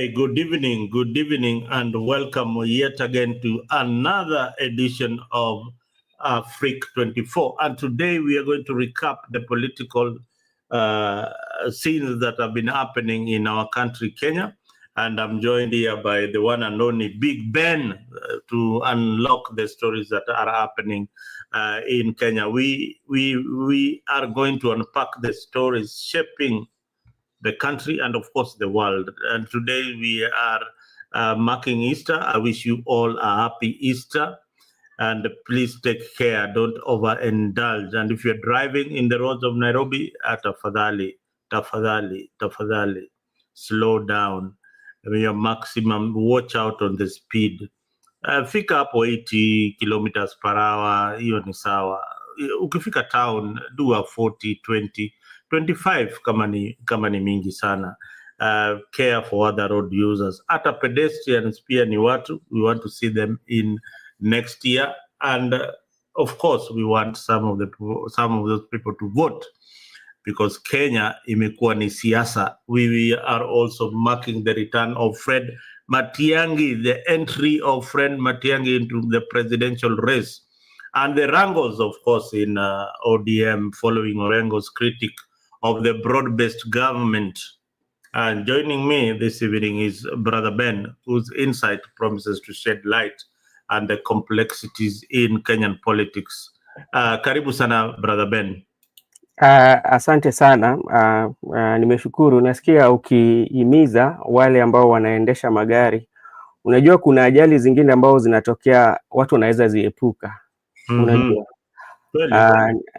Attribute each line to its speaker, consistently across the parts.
Speaker 1: Good evening, and welcome yet again to another edition of Freak 24. And today we are going to recap the political scenes that have been happening in our country, Kenya. And I'm joined here by the one and only Big Ben to unlock the stories that are happening in Kenya. We are going to unpack the stories shaping the country and of course the world. And today we are marking Easter. I wish you all a happy Easter, and please take care, don't overindulge. And if you're driving in the roads of Nairobi, tafadhali, slow down. Your maximum, watch out on the speed. Fika hapo 80 kilometers per hour, hiyo ni sawa. Ukifika town, do a 40, 20, 25 kama ni mingi sana. Care for other road users. Hata pedestrians pia ni watu. We want to see them in next year. And of course, we want some of those people to vote, because Kenya imekuwa ni siasa. We are also marking the return of Fred Matiang'I, the entry of Fred Matiang'I into the presidential race. And the wrangles, of course, in ODM following Orengo's critique of the broad-based government. And joining me this evening is Brother Ben, whose insight promises to shed light on the complexities in Kenyan politics. Karibu sana, Brother Ben.
Speaker 2: Asante sana. Nimeshukuru. Nasikia ukihimiza wale ambao wanaendesha magari. Unajua kuna ajali zingine ambao zinatokea watu wanaweza ziepuka. Unajua.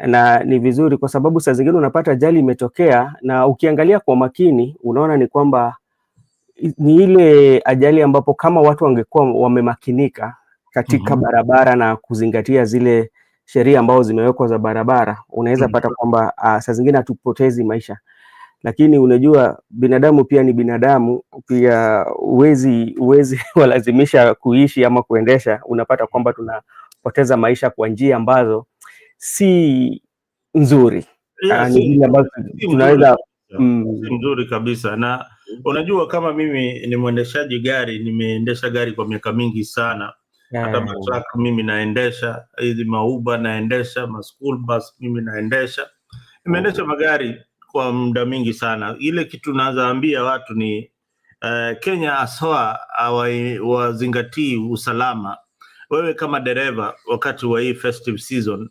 Speaker 2: Na ni vizuri kwa sababu saa zingine unapata ajali imetokea na ukiangalia kwa makini unaona ni kwamba ni ile ajali ambapo kama watu wangekuwa wamemakinika katika barabara na kuzingatia zile sheria ambao zimewekwa za barabara, unaweza pata kwamba saa zingine hatupotezi maisha. Lakini unajua binadamu pia ni binadamu, pia uwezi walazimisha kuishi ama kuendesha. Unapata kwamba tunapoteza maisha kwa njia ambazo si nzuri.
Speaker 1: Ni zile ambazo tunaweza mzuri kabisa. Na unajua kama mimi ni mwendeshaji gari, nimeendesha gari kwa miaka mingi sana. Hata matruck mimi naendesha, hizi mauba naendesha, school bus mimi naendesha. Nimeendesha magari kwa muda mingi sana. Ile kitu nazaambia watu ni Kenya aswa wazingatii usalama. Wewe kama dereva wakati wa hii festive season,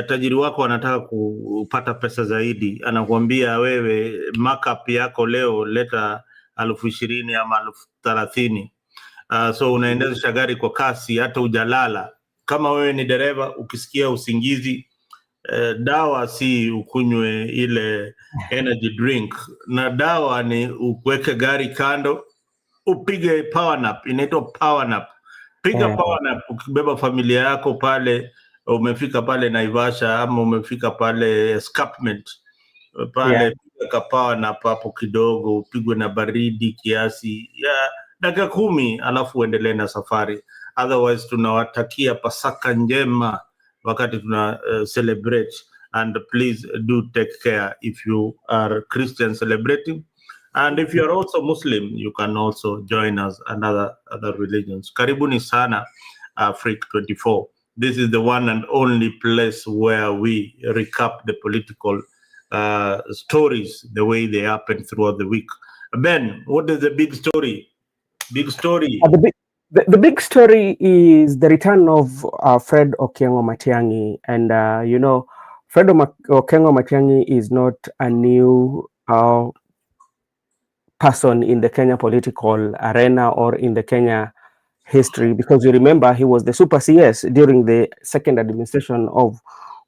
Speaker 1: tajiri wako anataka kupata pesa zaidi, anakuambia wewe markup yako leo leta 20,000 ama 30,000. So unaendesha gari kwa kasi hata hujalala. Kama wewe ni dereva ukisikia usingizi, dawa si ukunywe ile energy drink, na dawa ni uweke gari kando upige power nap. Inaitwa power nap. Piga power nap ukibeba familia yako pale, umefika pale Naivasha ama umefika pale escarpment pale, piga power nap hapo kidogo, upigwe na baridi kiasi ya dakika 10, alafu uendelee na safari. Otherwise tunawatakia Pasaka njema wakati tuna celebrate. And please do take care if you are Christian celebrating, and if you are also Muslim, you can also join us and other religions. Karibuni sana, Freak 24. This is the one and only place where we recap the political stories the way they happen throughout the week. Ben, what is the big story?
Speaker 2: The big story is the return of Fred Okengo Matiang'I. And you know, Fred Okengo Matiang'I is not a new person in the Kenya political arena or in the Kenya history, because you remember he was the super CS during the second administration of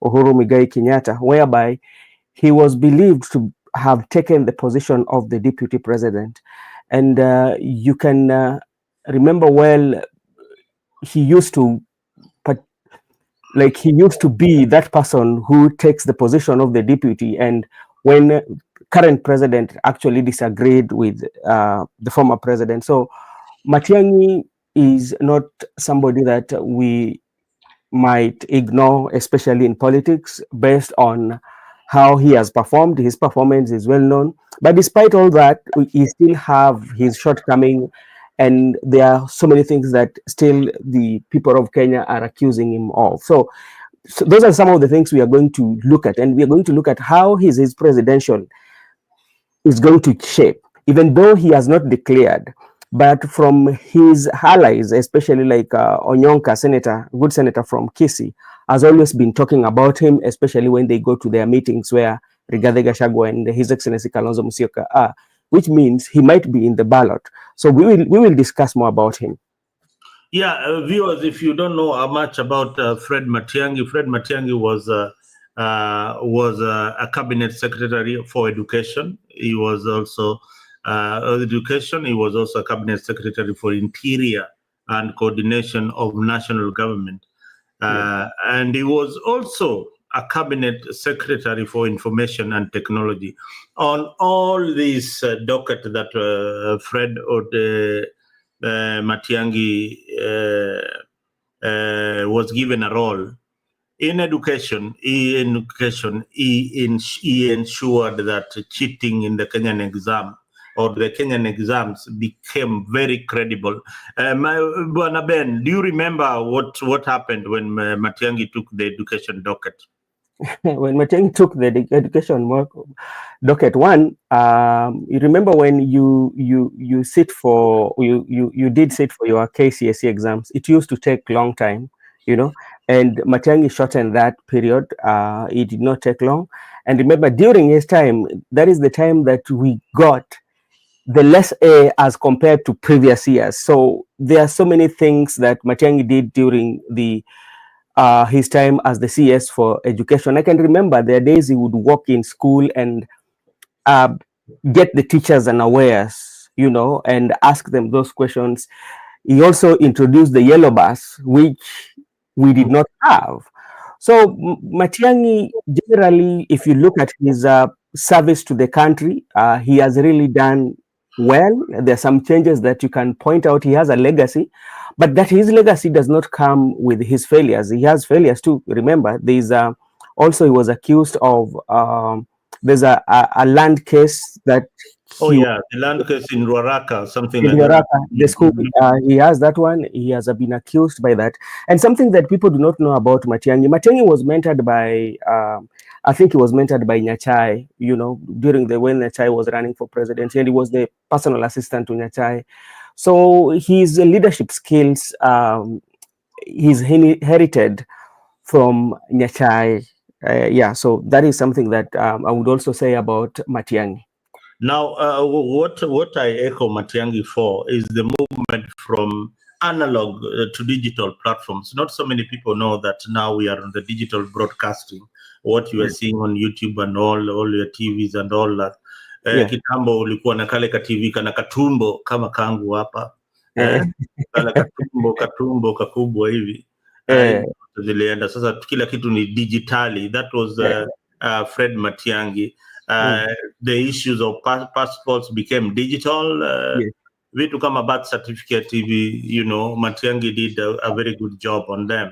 Speaker 2: Uhuru Muigai Kenyatta, whereby he was believed to have taken the position of the deputy president. And you can remember well, he used to be that person who takes the position of the deputy, and when current president actually disagreed with the former president. So Matiang'I is not somebody that we might ignore, especially in politics, based on how he has performed. His performance is well known. But despite all that, he still have his shortcoming, and there are so many things that still the people of Kenya are accusing him of. So those are some of the things we are going to look at, and we are going to look at how his presidential is going to shape, even though he has not declared. But from his allies, especially like Onyonka, good senator from Kisii, has always been talking about him, especially when they go to their meetings where Rigathi Gachagua and His Excellency Kalonzo Musyoka are, which means he might be in the ballot. So we will discuss more about him.
Speaker 1: Yeah, viewers, if you don't know much about Fred Matiang'I was a cabinet secretary for education. He was also education. He was also a cabinet secretary for interior and coordination of national government. And he was also a cabinet secretary for information and technology. On all these docket that Fred or Matiang'I was given a role in education. He ensured that cheating in the Kenyan exam or the Kenyan exams became very credible. Bwana Ben, do you remember what happened when Matiang'I took the education docket?
Speaker 2: When Matiang'I took the education docket one, you remember when you did sit for your KCSE exams. It used to take long time, and Matiang'I shortened that period. It did not take long. And remember, during his time, that is the time that we got the less A as compared to previous years. So there are so many things that Matiang'I did during his time as the CS for education. I can remember there are days he would walk in school and get the teachers unawares, and ask them those questions. He also introduced the yellow bus, which we did not have. So Matiang'I, generally, if you look at his service to the country, he has really done well. There are some changes that you can point out. He has a legacy, but that his legacy does not come with his failures. He has failures too. Remember, there's also he was accused of there's a land case that
Speaker 1: the land case in Ruaraka, something like
Speaker 2: Ruaraka,
Speaker 1: that.
Speaker 2: the school, he has that one. He has been accused by that. And something that people do not know about Matiang'I was mentored by I think he was mentored by Nyachai, during when Nyachai was running for president, and he was the personal assistant to Nyachai. So his leadership skills, he's inherited from Nyachai. So that is something that I would also say about Matiang'I.
Speaker 1: Now, what I echo Matiang'I for is the movement from analog to digital platforms. Not so many people know that now we are on the digital broadcasting. What you are seeing on YouTube and all your TVs and all that. Kitambo ulikuwa na kale ka TV kana katumbo kama kangu hapa. Kala katumbo kakubwa hivi. Zilienda sasa kila kitu ni digitali. That was Fred Matiang'I. The issues of passports became digital. Vitu kama birth certificate TV, Matiang'I did a very good job on them.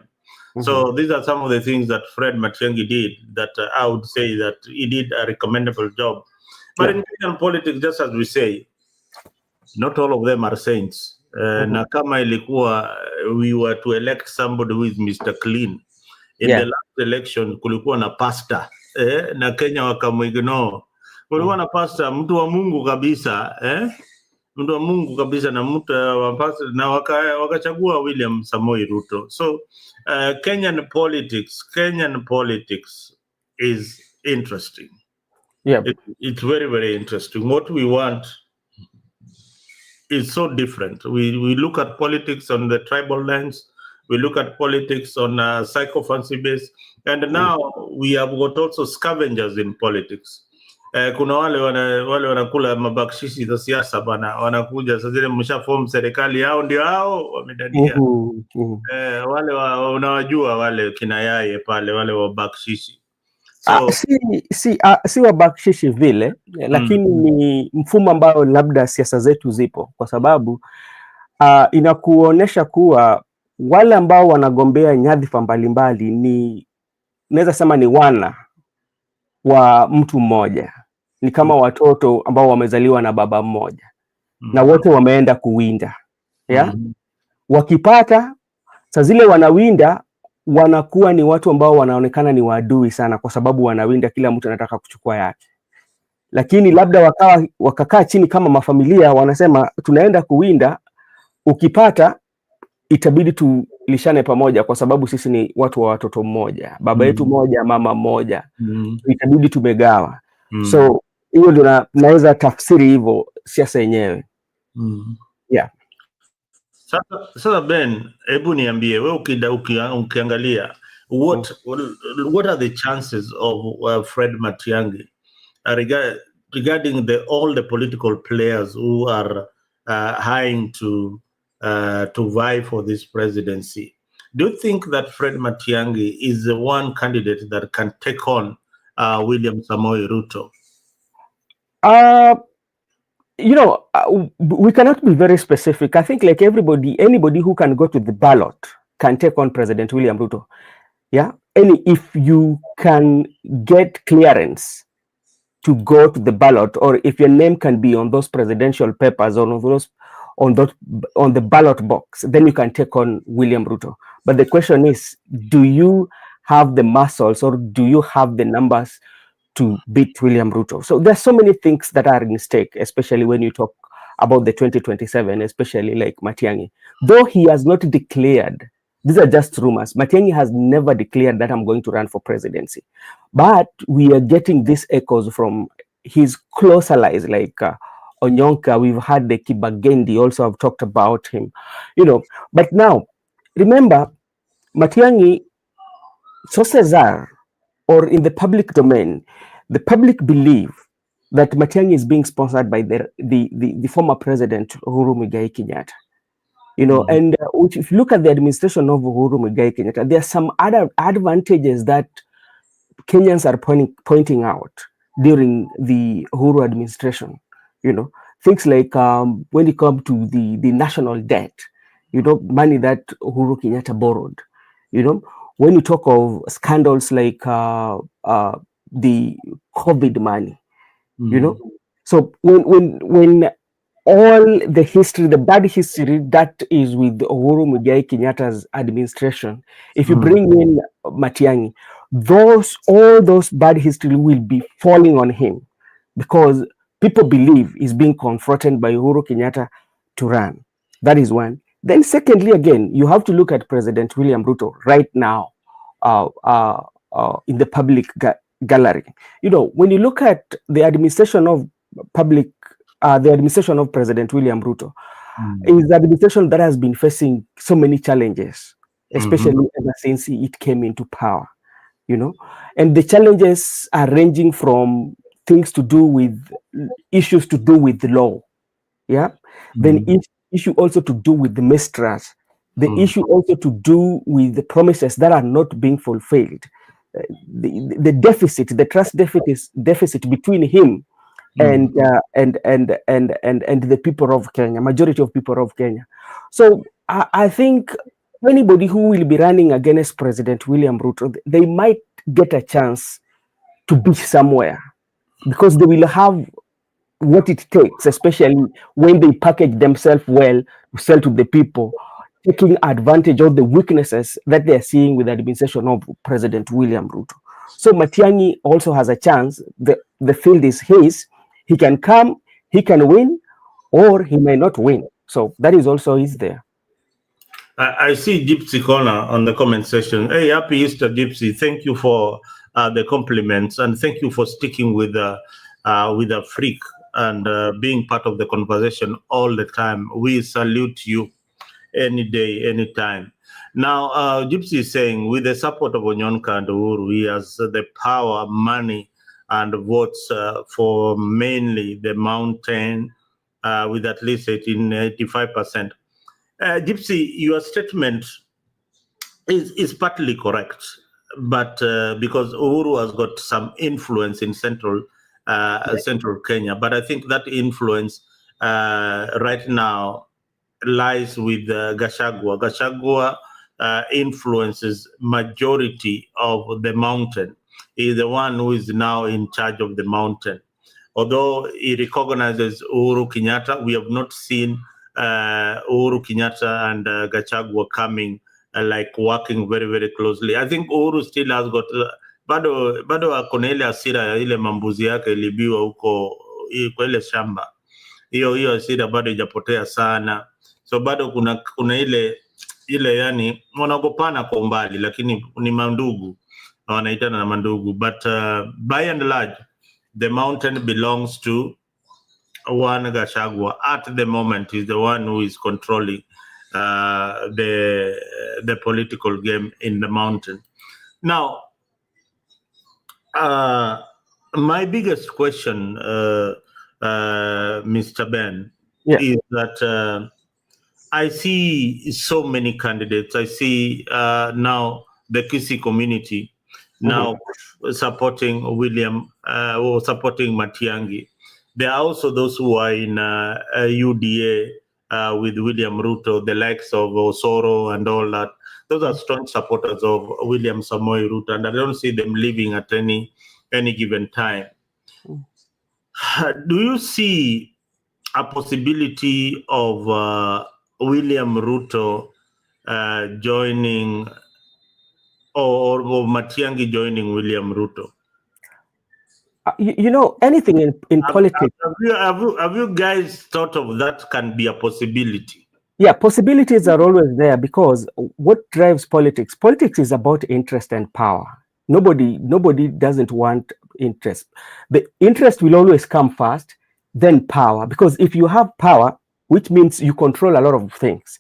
Speaker 1: So these are some of the things that Fred Matiang'I did that I would say that he did a recommendable job. But in Kenyan politics, just as we say, not all of them are saints. Na kama ilikuwa we were to elect somebody who is Mr. Clean. In the last election, kulikuwa na pastor. Na Kenya wakamuignore. Kulikuwa na pastor, mtu wa Mungu kabisa. Mtu wa Mungu kabisa na mtu wa pastor, na wakachagua William Samoei Ruto. So Kenyan politics is interesting. It's very, very interesting. What we want is so different. We look at politics on the tribal lens. We look at politics on a psychophancy base. And now we have got also scavengers in politics. Kuna wale wanakula mabakshishi za siasa bana, wanakuja sasa zile mshaform serikali yao ndio hao wamedania. Wale unawajua wale kina Yaye pale wale wa bakshishi.
Speaker 2: So, si wa bakshishi vile, lakini ni mfumo ambao labda siasa zetu zipo, kwa sababu inakuonesha kuwa wale ambao wanagombea nyadhifa mbalimbali naweza sema ni wa mtu mmoja, ni kama watoto ambao wamezaliwa na baba mmoja na wote wameenda kuwinda wakipata saa zile wanawinda, wanakuwa ni watu ambao wanaonekana ni waadui sana, kwa sababu wanawinda, kila mtu anataka kuchukua yake. Lakini labda wakakaa chini kama mafamilia, wanasema tunaenda kuwinda, ukipata itabidi tulishane pamoja, kwa sababu sisi ni watu wa watoto mmoja, baba yetu mmoja, mama mmoja, itabidi tumegawa. So hiyo ndio naweza tafsiri hivyo siasa yenyewe. Yeah.
Speaker 1: Sasa Ben, hebu niambie wewe, ukiangalia what are the chances of Fred Matiang'I regarding all the political players who are eyeing to vie for this presidency? Do you think that Fred Matiang'I is the one candidate that can take on William Samoei Ruto?
Speaker 2: You know, we cannot be very specific. I think like anybody who can go to the ballot can take on President William Ruto. Yeah. And if you can get clearance to go to the ballot, or if your name can be on those presidential papers or on the ballot box, then you can take on William Ruto. But the question is, do you have the muscles, or do you have the numbers to beat William Ruto? So there's so many things that are in stake, especially when you talk about the 2027, especially like Matiang'I. Though he has not declared, these are just rumors. Matiang'I has never declared that I'm going to run for presidency. But we are getting these echoes from his close allies like Onyonka. We've had the Kibagendi also have talked about him, you know. But now, remember, Matiang'I, sources are, or in the public domain, the public believe that Matiang'I is being sponsored by the former president Uhuru Muigai Kenyatta. You know, and if you look at the administration of Uhuru Muigai Kenyatta, there are some other advantages that Kenyans are pointing out during the Uhuru administration. You know, things like when it comes to the national debt, you know, money that Uhuru Kenyatta borrowed. You know, when you talk of scandals like the COVID money, you know, so when all the history, the bad history that is with Uhuru Muigai Kenyatta's administration, if you bring in Matiang'I, all those bad history will be falling on him, because people believe he's being confronted by Uhuru Kenyatta to run. That is one. Then secondly, again, you have to look at President William Ruto right now in the public gallery. You know, when you look at the administration of the administration of President William Ruto, is the administration that has been facing so many challenges, especially ever since it came into power, you know. And the challenges are ranging from things to do with issues to do with the law, yeah. Then issue also to do with the mistrust, the issue also to do with the promises that are not being fulfilled, the deficit, the trust deficit between him and the people of Kenya, majority of people of Kenya. So I think anybody who will be running against President William Ruto, they might get a chance to be somewhere, because they will have what it takes, especially when they package themselves well to sell to the people, taking advantage of the weaknesses that they are seeing with the administration of President William Ruto. So Matiang'I also has a chance. The field is his. He can come, he can win, or he may not win. So that is also is there.
Speaker 1: I see Gypsy Corner on the comment section. Hey, happy Easter, Gypsy. Thank you for the compliments, and thank you for sticking with a freak and being part of the conversation all the time. We salute you any day, anytime. Now, Gypsy is saying, with the support of Onyonka and Uhuru, he has the power, money, and votes for mainly the mountain with at least 85%. Gypsy, your statement is partly correct, but because Uhuru has got some influence in central Kenya, but I think that influence right now lies with Gachagua. Gachagua influences majority of the mountain. is the one who is now in charge of the mountain. Although he recognizes Uhuru Kenyatta, we have not seen Uhuru Kenyatta and Gachagua coming like working very, very closely. I think Uhuru still has got bado ako na ile hasira ya ile mambuzi yake ilibiwa huko kwa ile shamba. Hiyo hasira bado ijapotea sana. So bado kuna ile yani wanaogopana kwa umbali, lakini ni mandugu na wanaitana na mandugu. But by and large, the mountain belongs to one Gachagua. At the moment, is the one who is controlling the political game in the mountain. Now, my biggest question, Mr. Ben, is that I see so many candidates. I see now the Kisii community now supporting William or supporting Matiang'I. There are also those who are in UDA with William Ruto, the likes of Osoro and all that. Those are strong supporters of William Samoei Ruto, and I don't see them leaving at any given time. Do you see a possibility of William Ruto joining or Matiang'I joining William Ruto?
Speaker 2: You know, anything in politics.
Speaker 1: Have you guys thought of that can be a possibility?
Speaker 2: Yeah, possibilities are always there, because what drives politics? Politics is about interest and power. Nobody doesn't want interest. The interest will always come first, then power. Because if you have power, which means you control a lot of things.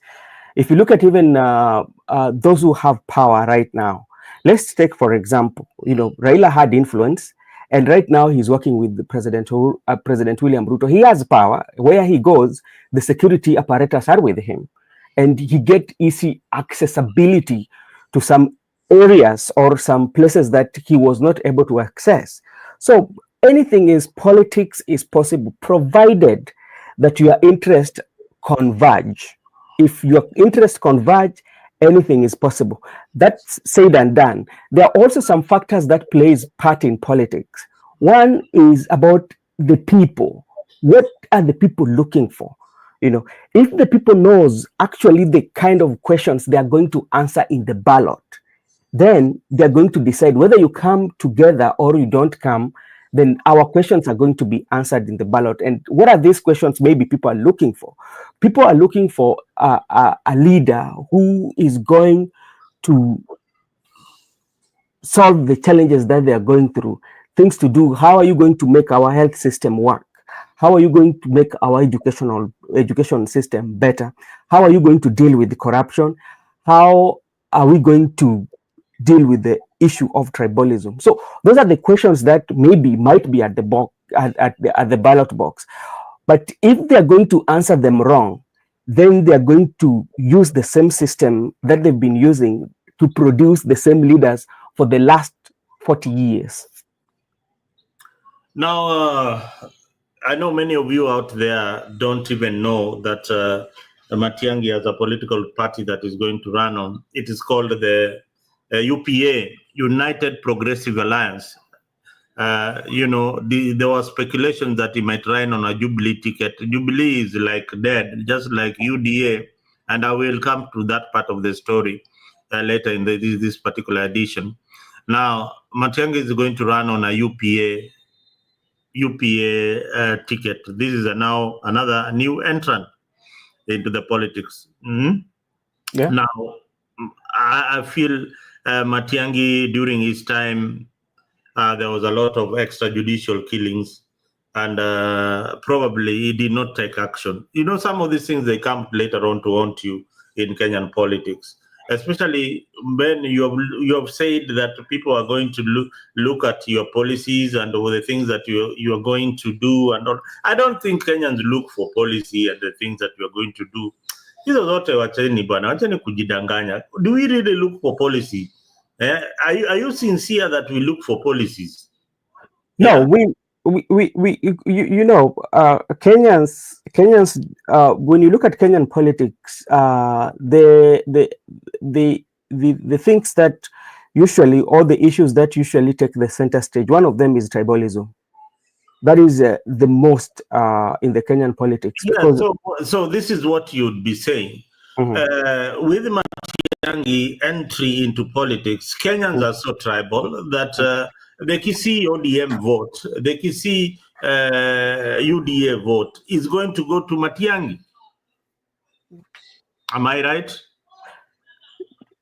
Speaker 2: If you look at even those who have power right now, let's take, for example, Raila had influence, and right now he's working with the President William Ruto. He has power. Where he goes, the security apparatus are with him, and he get easy accessibility to some areas or some places that he was not able to access. So anything is politics is possible, provided that your interests converge. If your interests converge, anything is possible. That's said and done. There are also some factors that plays part in politics. One is about the people. What are the people looking for? If the people knows actually the kind of questions they are going to answer in the ballot, then they're going to decide whether you come together or you don't come. Then our questions are going to be answered in the ballot. And what are these questions maybe people are looking for? People are looking for a leader who is going to solve the challenges that they are going through. Things to do. How are you going to make our health system work? How are you going to make our education system better? How are you going to deal with the corruption? How are we going to deal with the issue of tribalism? So those are the questions that might be at the box, at the ballot box. But if they're going to answer them wrong, then they're going to use the same system that they've been using to produce the same leaders for the last 40 years.
Speaker 1: Now, I know many of you out there don't even know that Matiang'I has a political party that is going to run on. It is called the UPA, United Progressive Alliance. There was speculation that he might run on a Jubilee ticket. Jubilee is like dead, just like UDA, and I will come to that part of the story later in this particular edition. Now, Matiang'I is going to run on a UPA ticket. This is now another new entrant into the politics.
Speaker 2: Yeah.
Speaker 1: Now, I feel Matiang'I, during his time, there was a lot of extrajudicial killings, and probably he did not take action. Some of these things, they come later on to haunt you in Kenyan politics. Especially when you have said that people are going to look at your policies and all the things that you are going to do and all. I don't think Kenyans look for policy and the things that you are going to do. Hizo zote wacheni bwana, wacheni kujidanganya. Do we really look for policy? Are you sincere that we look for policies?
Speaker 2: No, yeah. Kenyans. When you look at Kenyan politics, the things that usually all the issues that usually take the center stage, one of them is tribalism. That is the most in the Kenyan politics.
Speaker 1: Yeah,
Speaker 2: Because
Speaker 1: so this is what you'd be saying. With Matiang'I entry into politics, Kenyans are so tribal that the Kisii ODM vote, the Kisii UDA vote is going to go to Matiang'I. Am I right?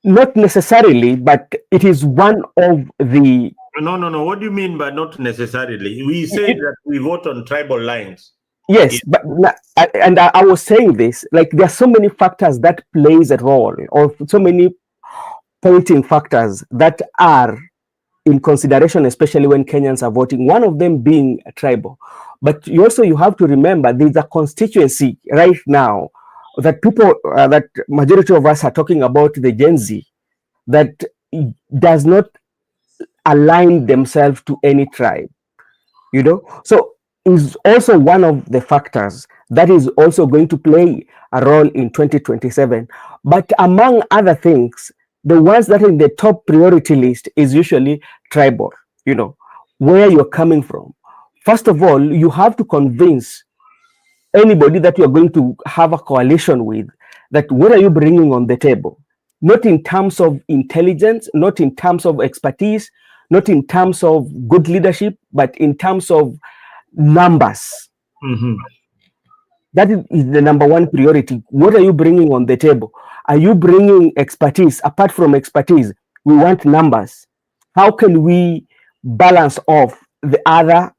Speaker 2: Not necessarily, but it is one of the...
Speaker 1: No. What do you mean by not necessarily? We say that we vote on tribal lines.
Speaker 2: Yes, but and I was saying this, like there are so many factors that plays a role, or so many pointing factors that are in consideration, especially when Kenyans are voting. One of them being tribal, but you have to remember there's a constituency right now that people, that majority of us are talking about, the Gen Z, that does not align themselves to any tribe, so is also one of the factors that is also going to play a role in 2027. But among other things, the ones that are in the top priority list is usually tribal, where you're coming from. First of all, you have to convince anybody that you're going to have a coalition with that what are you bringing on the table? Not in terms of intelligence, not in terms of expertise, not in terms of good leadership, but in terms of numbers. That is the number one priority. What are you bringing on the table? Are you bringing expertise? Apart from expertise, we want numbers. How can we balance off our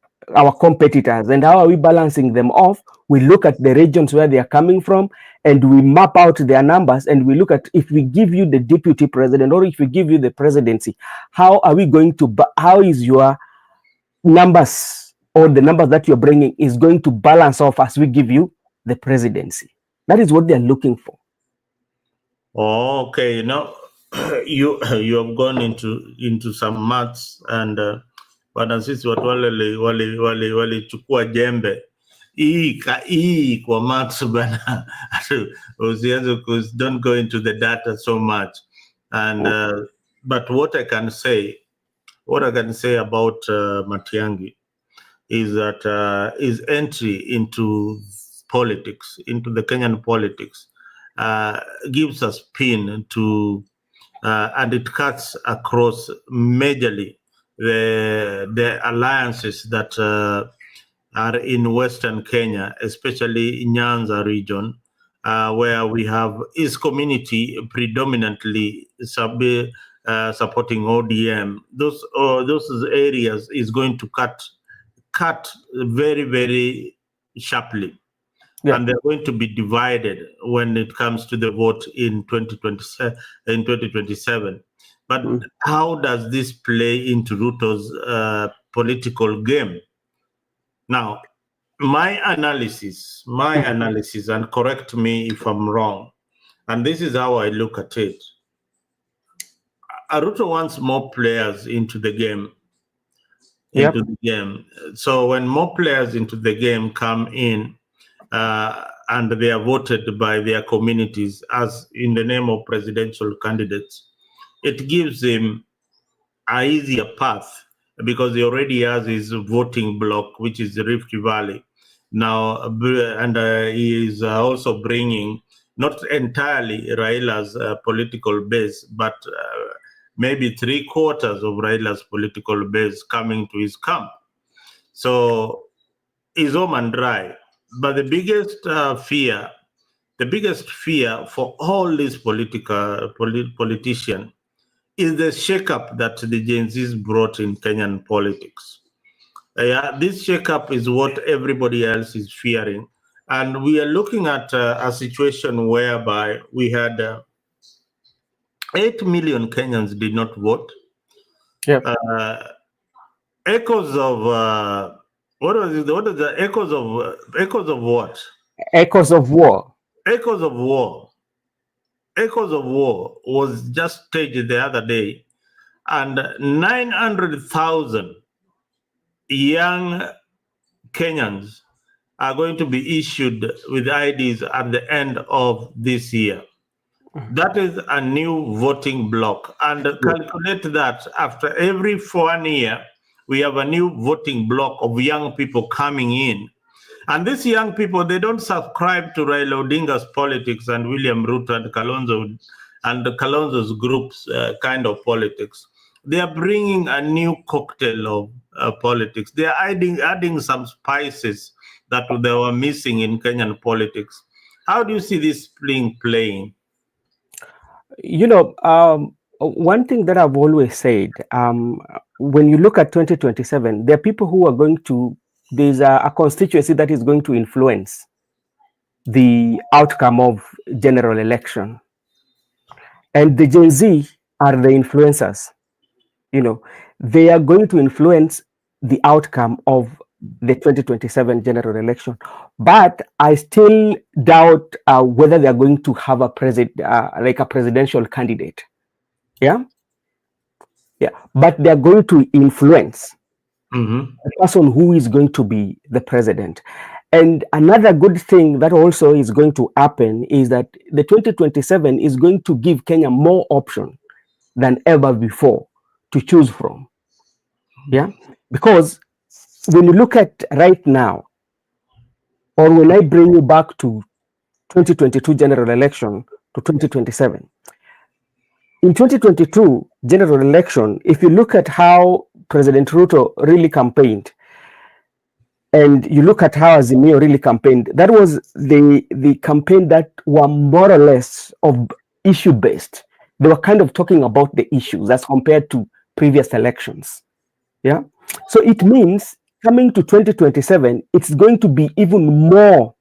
Speaker 2: competitors, and how are we balancing them off? We look at the regions where they are coming from, and we map out their numbers, and we look at, if we give you the deputy president or if we give you the presidency, how are we going to, how is your numbers, or the numbers that you're bringing is going to balance off as we give you the presidency? That is what they're looking for.
Speaker 1: Okay, you have gone into some maths, and bwana, sisi watu walichukua jembe hii kwa maths bana. Usianze, don't go into the data so much, and but what I can say about Matiang'I is that his entry into politics, into the Kenyan politics, gives a spin to, and it cuts across majorly the alliances that are in Western Kenya, especially in Nyanza region, where we have his community predominantly supporting ODM. Those areas is going to cut very, very sharply. Yeah. And they're going to be divided when it comes to the vote in 2027. But how does this play into Ruto's political game? Now, my analysis, and correct me if I'm wrong, and this is how I look at it. Ruto wants more players into the game. So when more players into the game come in, and they are voted by their communities as in the name of presidential candidates, it gives him an easier path, because he already has his voting bloc, which is the Rift Valley now, and he is also bringing not entirely Raila's political base, but maybe 3/4 of Raila's political base coming to his camp. So he's home and dry. But the biggest fear for all these politicians is the shakeup that the Gen Zs brought in Kenyan politics. This shakeup is what everybody else is fearing. And we are looking at a situation whereby we had 8 million Kenyans did not vote.
Speaker 2: Yep.
Speaker 1: Echoes of what was it? What is the echoes of what?
Speaker 2: Echoes of war.
Speaker 1: Echoes of war. Echoes of War was just staged the other day, and 900,000 young Kenyans are going to be issued with IDs at the end of this year. That is a new voting block. And calculate that after every 1 year, we have a new voting block of young people coming in. And these young people, they don't subscribe to Raila Odinga's politics and William Ruto and Kalonzo's groups kind of politics. They are bringing a new cocktail of politics. They are adding some spices that they were missing in Kenyan politics. How do you see this playing?
Speaker 2: You know, one thing that I've always said, when you look at 2027, there are people who are going to, there's a constituency that is going to influence the outcome of general election. And the Gen Z are the influencers. You know, they are going to influence the outcome of the 2027 general election. But I still doubt whether they are going to have a presidential candidate. Yeah. But they are going to influence the person who is going to be the president. And another good thing that also is going to happen is that the 2027 is going to give Kenya more options than ever before to choose from. Yeah, because when you look at right now, or when I bring you back to 2022 general election to 2027, in 2022 general election, if you look at how President Ruto really campaigned, and you look at how Azimio really campaigned, that was the campaign that were more or less of issue-based. They were kind of talking about the issues as compared to previous elections. Yeah. So it means coming to 2027, it's going to be even more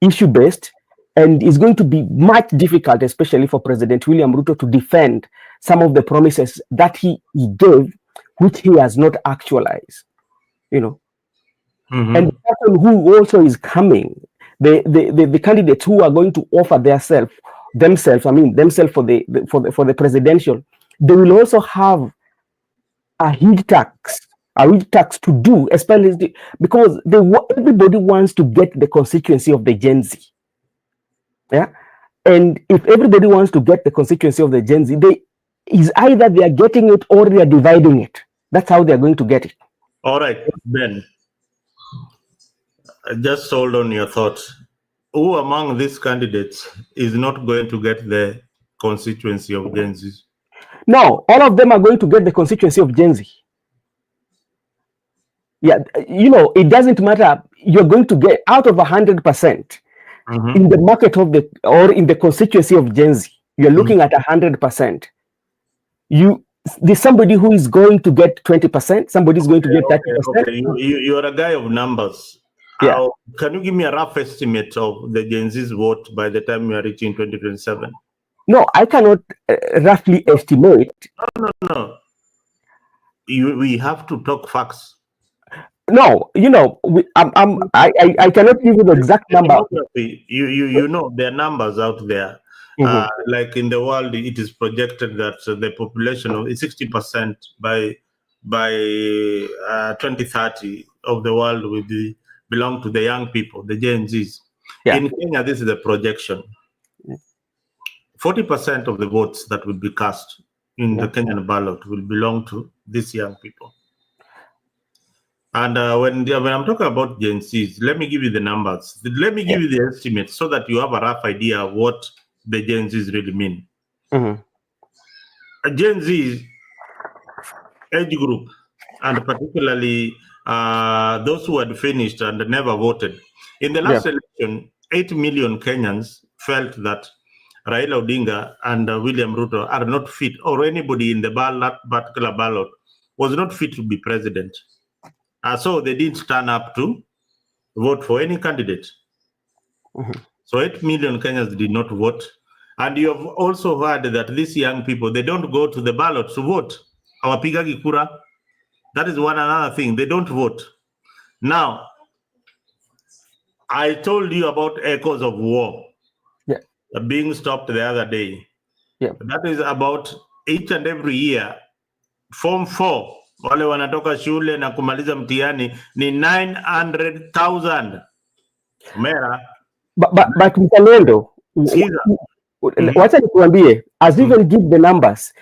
Speaker 2: issue-based, and it's going to be much difficult, especially for President William Ruto, to defend some of the promises that he gave, which he has not actualized. You know. And the person who also is coming, the candidates who are going to offer themselves for the presidential, they will also have a huge tax to do, especially because everybody wants to get the constituency of the Gen Z. Yeah, and if everybody wants to get the constituency of the Gen Z, is either they are getting it or they are dividing it. That's how they are going to get it.
Speaker 1: All right, Ben. Just hold on your thoughts. Who among these candidates is not going to get the constituency of Gen Z?
Speaker 2: No, all of them are going to get the constituency of Gen Z. Yeah, you know, it doesn't matter. You're going to get out of 100% in the market of in the constituency of Gen Z. You're looking at 100%. There's somebody who is going to get 20%. Somebody's going to get 30%.
Speaker 1: Okay. You're a guy of numbers. Yeah. Can you give me a rough estimate of the Gen Z's vote by the time we are reaching 2027?
Speaker 2: No, I cannot roughly estimate.
Speaker 1: No. We have to talk facts.
Speaker 2: No, you know, I cannot give you the exact number.
Speaker 1: You know, there are numbers out there. Like in the world, it is projected that the population is 60% by 2030 of the world will belong to the young people, the Gen Zs. Yeah. In Kenya, this is the projection. 40% of the votes that will be cast in the Kenyan ballot will belong to these young people. And when I'm talking about Gen Zs, let me give you the numbers. Let me give you the estimate so that you have a rough idea of what the Gen Zs really mean. A Gen Z age group, and particularly those who had finished and never voted. In the last election, 8 million Kenyans felt that Raila Odinga and William Ruto are not fit, or anybody in the particular ballot was not fit to be president. So they didn't turn up to vote for any candidate. So 8 million Kenyans did not vote. And you have also heard that these young people, they don't go to the ballot to vote. Hawapigagi kura. That is another thing. They don't vote. Now, I told you about echoes of war being stopped the other day. That is about each and every year. Form 4, wale wanatoka shule na kumaliza mtihani ni 900,000. Mera.
Speaker 2: But Mzalendo, wacha nikuambie, as you even give the numbers,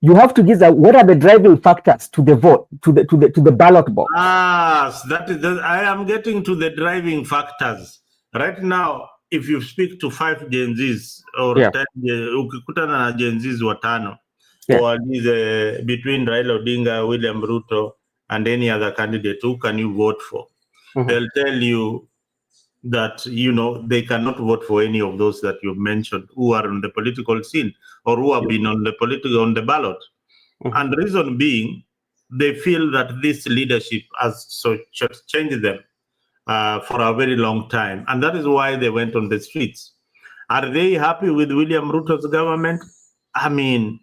Speaker 2: you have to give what are the driving factors to the vote, to the ballot box.
Speaker 1: I am getting to the driving factors right now. If you speak to 5 Gen Zs or 10, ukikutana na Gen Zs watano, or between Raila Odinga, William Ruto, and any other candidate, who can you vote for? They'll tell you that, you know, they cannot vote for any of those that you've mentioned who are on the political scene or who have been on the ballot. And the reason being, they feel that this leadership has changed them for a very long time. And that is why they went on the streets. Are they happy with William Ruto's government? I mean,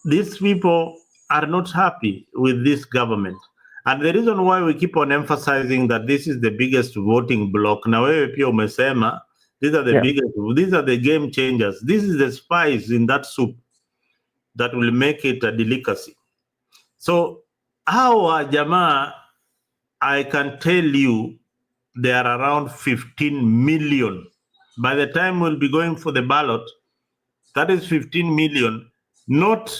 Speaker 1: these people are not happy with this government. And the reason why we keep on emphasizing that this is the biggest voting bloc, now pia umesema, these are the biggest, these are the game changers. This is the spice in that soup that will make it a delicacy. So our Jama, I can tell you, they are around 15 million. By the time we'll be going for the ballot, that is 15 million. Not,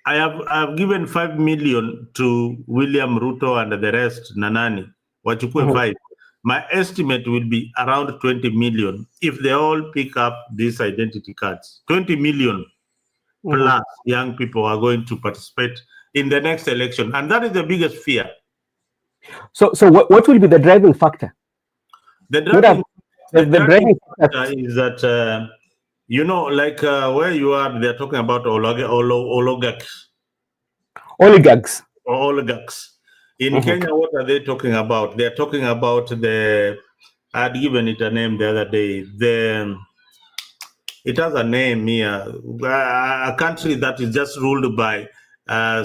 Speaker 1: I have given 5 million to William Ruto and the rest, Nanani, wachukue 5. My estimate will be around 20 million if they all pick up these identity cards. 20 million plus young people are going to participate in the next election. And that is the biggest fear.
Speaker 2: So what will be the driving factor?
Speaker 1: The driving factor is that, you know, like where you are, they're talking about oligarchs.
Speaker 2: Oligarchs.
Speaker 1: Oligarchs. In Kenya, what are they talking about? They're talking about I had given it a name the other day. It has a name here. A country that is just ruled by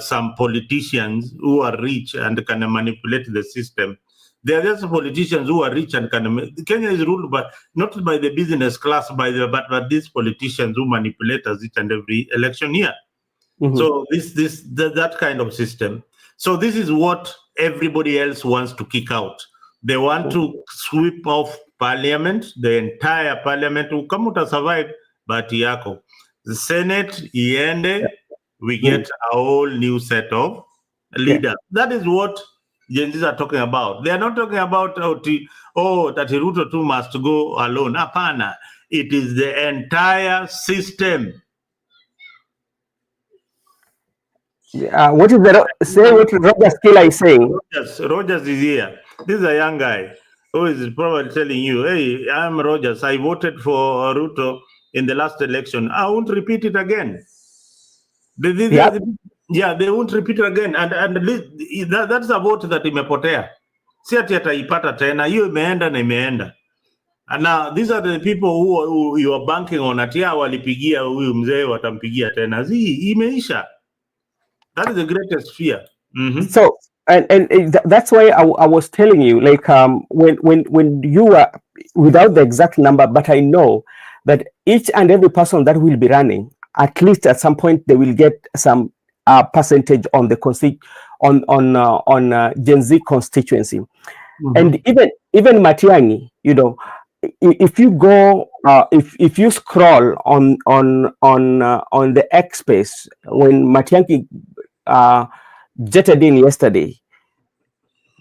Speaker 1: some politicians who are rich and can manipulate the system. They are just politicians who are rich and can. Kenya is ruled by not by the business class, but these politicians who manipulate us each and every election year. So that kind of system. So this is what everybody else wants to kick out. They want to sweep off parliament, the entire parliament. Kama uta-survive, bahati yako. The Senate, iende, we get a whole new set of leaders. That is what Gen Zs are talking about. They are not talking about that Ruto too must go alone. Hapana. It is the entire system.
Speaker 2: What is what Rogers Killer is saying?
Speaker 1: Rogers is here. This is a young guy who is probably telling you, hey, I'm Rogers. I voted for Ruto in the last election. I won't repeat it again. They won't repeat it again. And that's a vote that imepotea. Si ati ataipata tena. Hiyo imeenda na imeenda. And now these are the people who you are banking on. Atia walipigia huyu mzee watampigia tena. Imeisha. That is the greatest fear.
Speaker 2: So, and that's why I was telling you, like, when you are without the exact number, but I know that each and every person that will be running, at least at some point, they will get some percentage on the on Gen Z constituency, and even Matiang'I, you know, if you go, if you scroll on the X space when Matiang'I jetted in yesterday,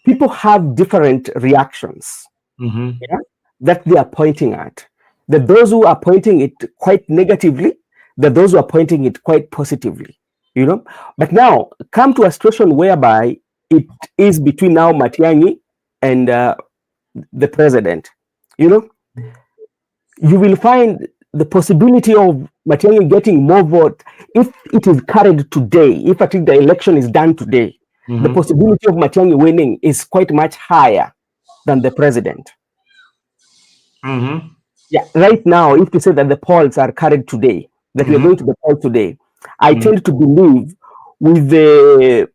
Speaker 2: people have different reactions that they are pointing at. That those who are pointing it quite negatively, that those who are pointing it quite positively, you know. But now come to a situation whereby it is between now Matiang'I and the president, you know. You will find the possibility of Matiang'I getting more vote if it is carried today. If I think the election is done today, the possibility of Matiang'I winning is quite much higher than the president. Yeah, right now, if you say that the polls are carried today, that we are going to the poll today, I tend to believe with the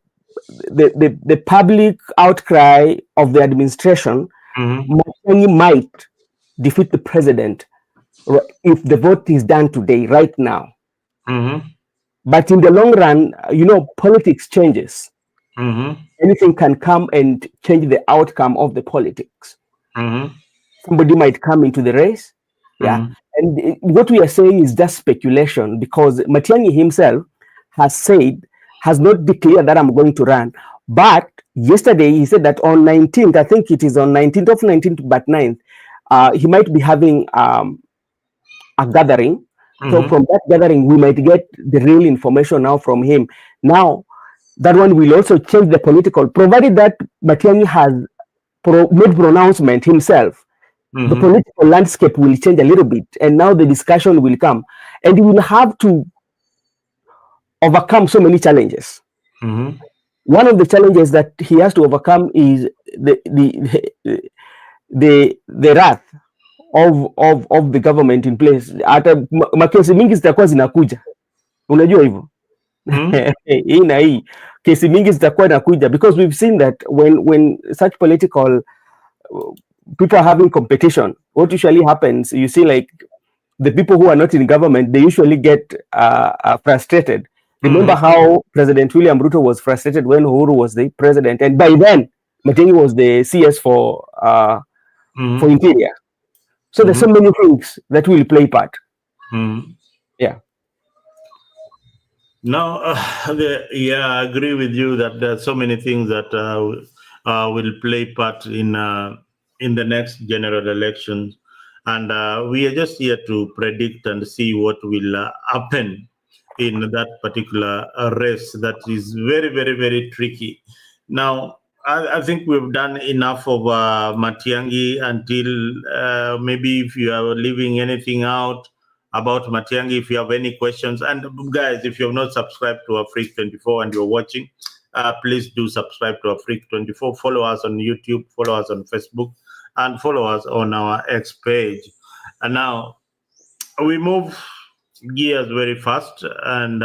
Speaker 2: public outcry of the administration, Matiang'I might defeat the president if the vote is done today, right now. But in the long run, you know, politics changes. Anything can come and change the outcome of the politics. Somebody might come into the race, and And what we are saying is just speculation, because Matiang'I himself has not declared that I'm going to run. But yesterday he said that on 19th, I think it is on 19th of 19th, but 9th, he might be having a gathering. So from that gathering, we might get the real information now from him. Now, that one will also change the political, provided that Matiang'I has made pronouncement himself. The political landscape will change a little bit, and now the discussion will come, and he will have to overcome so many challenges. One of the challenges that he has to overcome is the wrath of the government in place. Hata makesi mingi zitakuwa zinakuja, unajua hivyo. Hii na hii kesi mingi zitakuwa inakuja, because we've seen that when such political people are having competition, what usually happens, you see, like the people who are not in government, they usually get frustrated. Remember how President William Ruto was frustrated when Uhuru was the president, and by then Matiang'I was the CS for Interior. So there's so many things that will play part. Yeah.
Speaker 1: No, I agree with you that there are so many things that will play part in the next general elections, and we are just here to predict and see what will happen in that particular race that is very, very, very tricky. Now, I think we've done enough of Matiang'I until maybe if you are leaving anything out about Matiang'I, if you have any questions. And guys, if you have not subscribed to Afrique24 and you're watching, please do subscribe to Afrique24. Follow us on YouTube, follow us on Facebook, and follow us on our X page. And now we move gears very fast, and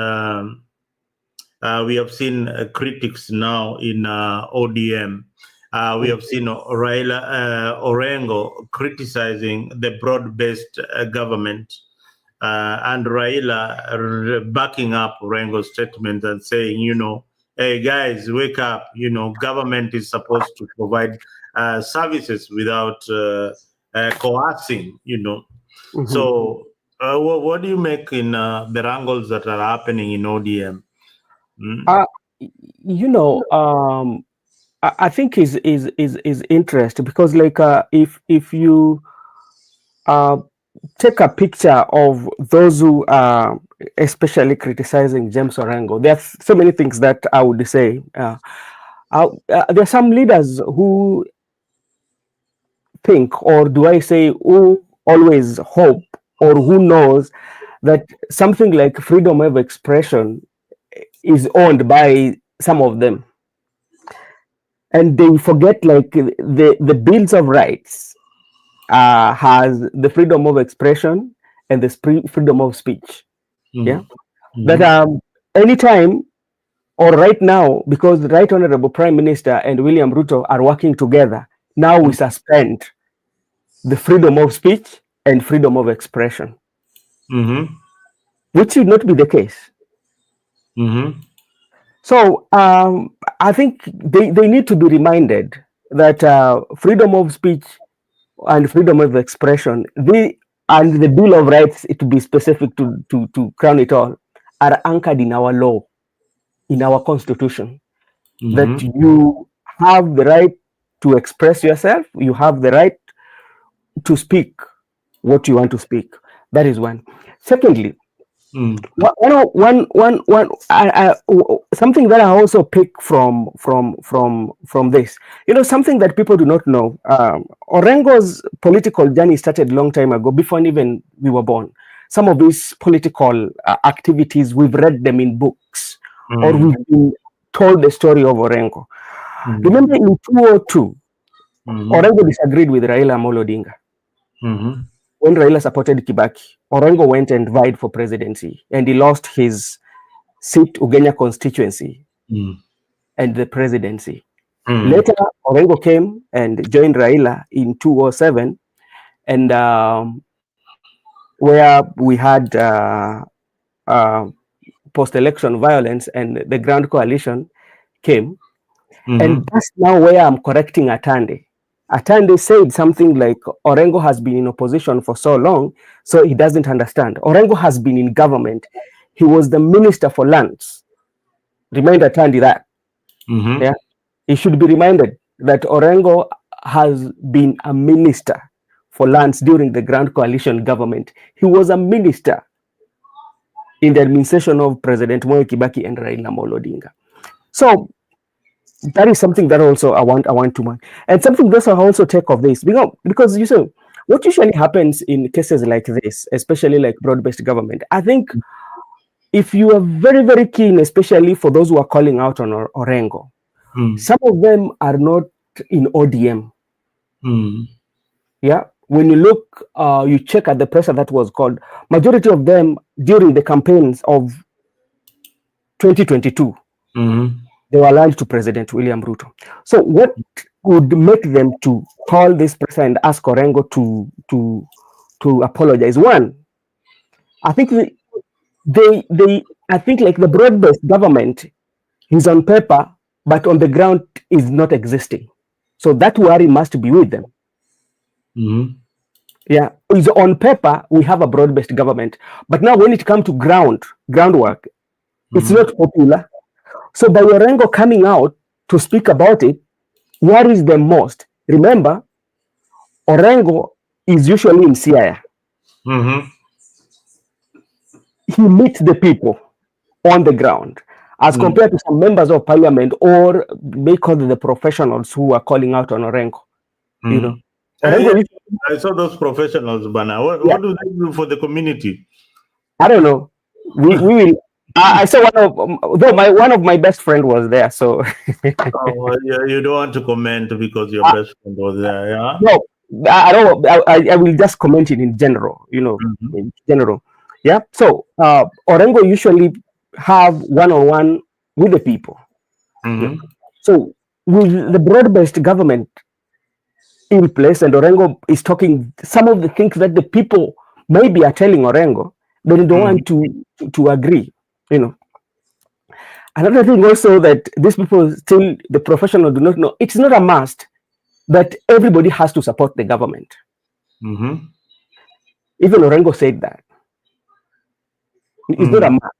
Speaker 1: we have seen critics now in ODM. We have seen Raila Orengo criticizing the broad-based government, and Raila backing up Orengo's statement and saying, hey guys, wake up, government is supposed to provide services without coercing, So what do you make in the wrangles that are happening in ODM?
Speaker 2: I think is interesting, because like if you take a picture of those who are especially criticizing James Orengo, there are so many things that I would say. There are some leaders who think, or do I say, who always hope, or who knows that something like freedom of expression is owned by some of them, and they forget like the bills of rights has the freedom of expression and the freedom of speech. That anytime or right now, because the Right Honorable Prime Minister and William Ruto are working together, now we suspend the freedom of speech and freedom of expression, which should not be the case. So I think they need to be reminded that freedom of speech and freedom of expression, and the Bill of Rights, to be specific, to crown it all, are anchored in our law, in our constitution, that you have the right to express yourself, you have the right to speak what you want to speak. That is one. Secondly, something that I also pick from this, something that people do not know. Orengo's political journey started a long time ago, before even we were born. Some of these political activities, we've read them in books, or we've been told the story of Orengo. Remember in 2002, Orengo disagreed with Raila Amolo Odinga. When Raila supported Kibaki, Orengo went and vied for presidency, and he lost his seat, Ugenya constituency, and the presidency. Later, Orengo came and joined Raila in 2007, and where we had post-election violence, and the Grand Coalition came. And that's now where I'm correcting Atande. Atande said something like, Orengo has been in opposition for so long, so he doesn't understand. Orengo has been in government. He was the minister for lands. Remind Atande that. Yeah, he should be reminded that Orengo has been a minister for lands during the Grand Coalition government. He was a minister in the administration of President Moi Kibaki and Raila Odinga. So that is something that also I want to mind. And something that I also take of this, because you see, what usually happens in cases like this, especially like broad-based government, I think if you are very, very keen, especially for those who are calling out on Orengo, some of them are not in ODM. Yeah. When you look, you check at the press that was called, majority of them during the campaigns of 2022, they were aligned to President William Ruto. So what would make them to call this person and ask Orengo to apologize? One, I think I think like the broad-based government is on paper, but on the ground is not existing. So that worry must be with them. Yeah, is on paper we have a broad-based government, but now when it comes to groundwork, it's not popular. So by Orengo coming out to speak about it, worries them most. Remember, Orengo is usually in Siaya. He meets the people on the ground, as compared to some members of parliament, or they call the professionals who are calling out on Orengo. You know,
Speaker 1: Orengo, I saw those professionals, Bana. What do they do for the community?
Speaker 2: I don't know. We will. I saw one of my best friend was there. So
Speaker 1: you don't want to comment because your best friend was there, yeah?
Speaker 2: No, I don't. I will just comment it in general. You know, in general. Yeah. So Orengo usually have one-on-one with the people. Yeah. So with the broad-based government in place, and Orengo is talking some of the things that the people maybe are telling Orengo, they don't want to agree. You know. Another thing also that these people still, the professionals do not know, it's not a must that everybody has to support the government. Even Orengo said that. It's not a must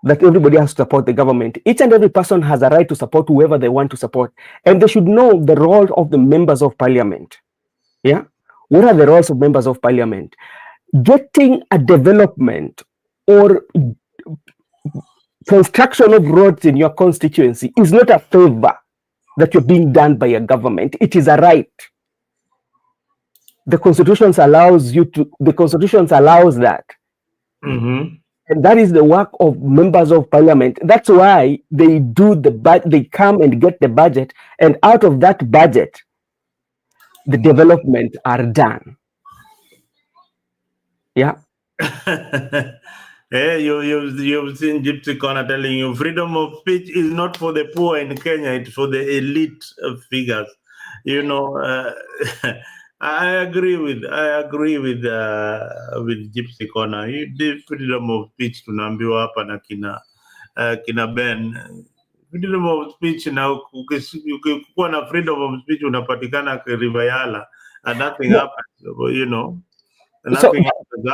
Speaker 2: that everybody has to support the government. Each and every person has a right to support whoever they want to support. And they should know the role of the members of parliament. Yeah? What are the roles of members of parliament? Getting a development or construction of roads in your constituency is not a favor that you're being done by a government. It is a right. The Constitution allows that. And that is the work of members of parliament. That's why they they come and get the budget, and out of that budget, the development are done. Yeah.
Speaker 1: Hey, you've seen Gypsy Corner telling you freedom of speech is not for the poor in Kenya, it's for the elite figures. You know, I agree with Gypsy Corner. The freedom of speech tunaambiwa hapa na kina Ben. Freedom of speech na ukikuwa na freedom of speech unapatikana Rivayala and nothing happens, you know. Nothing happens.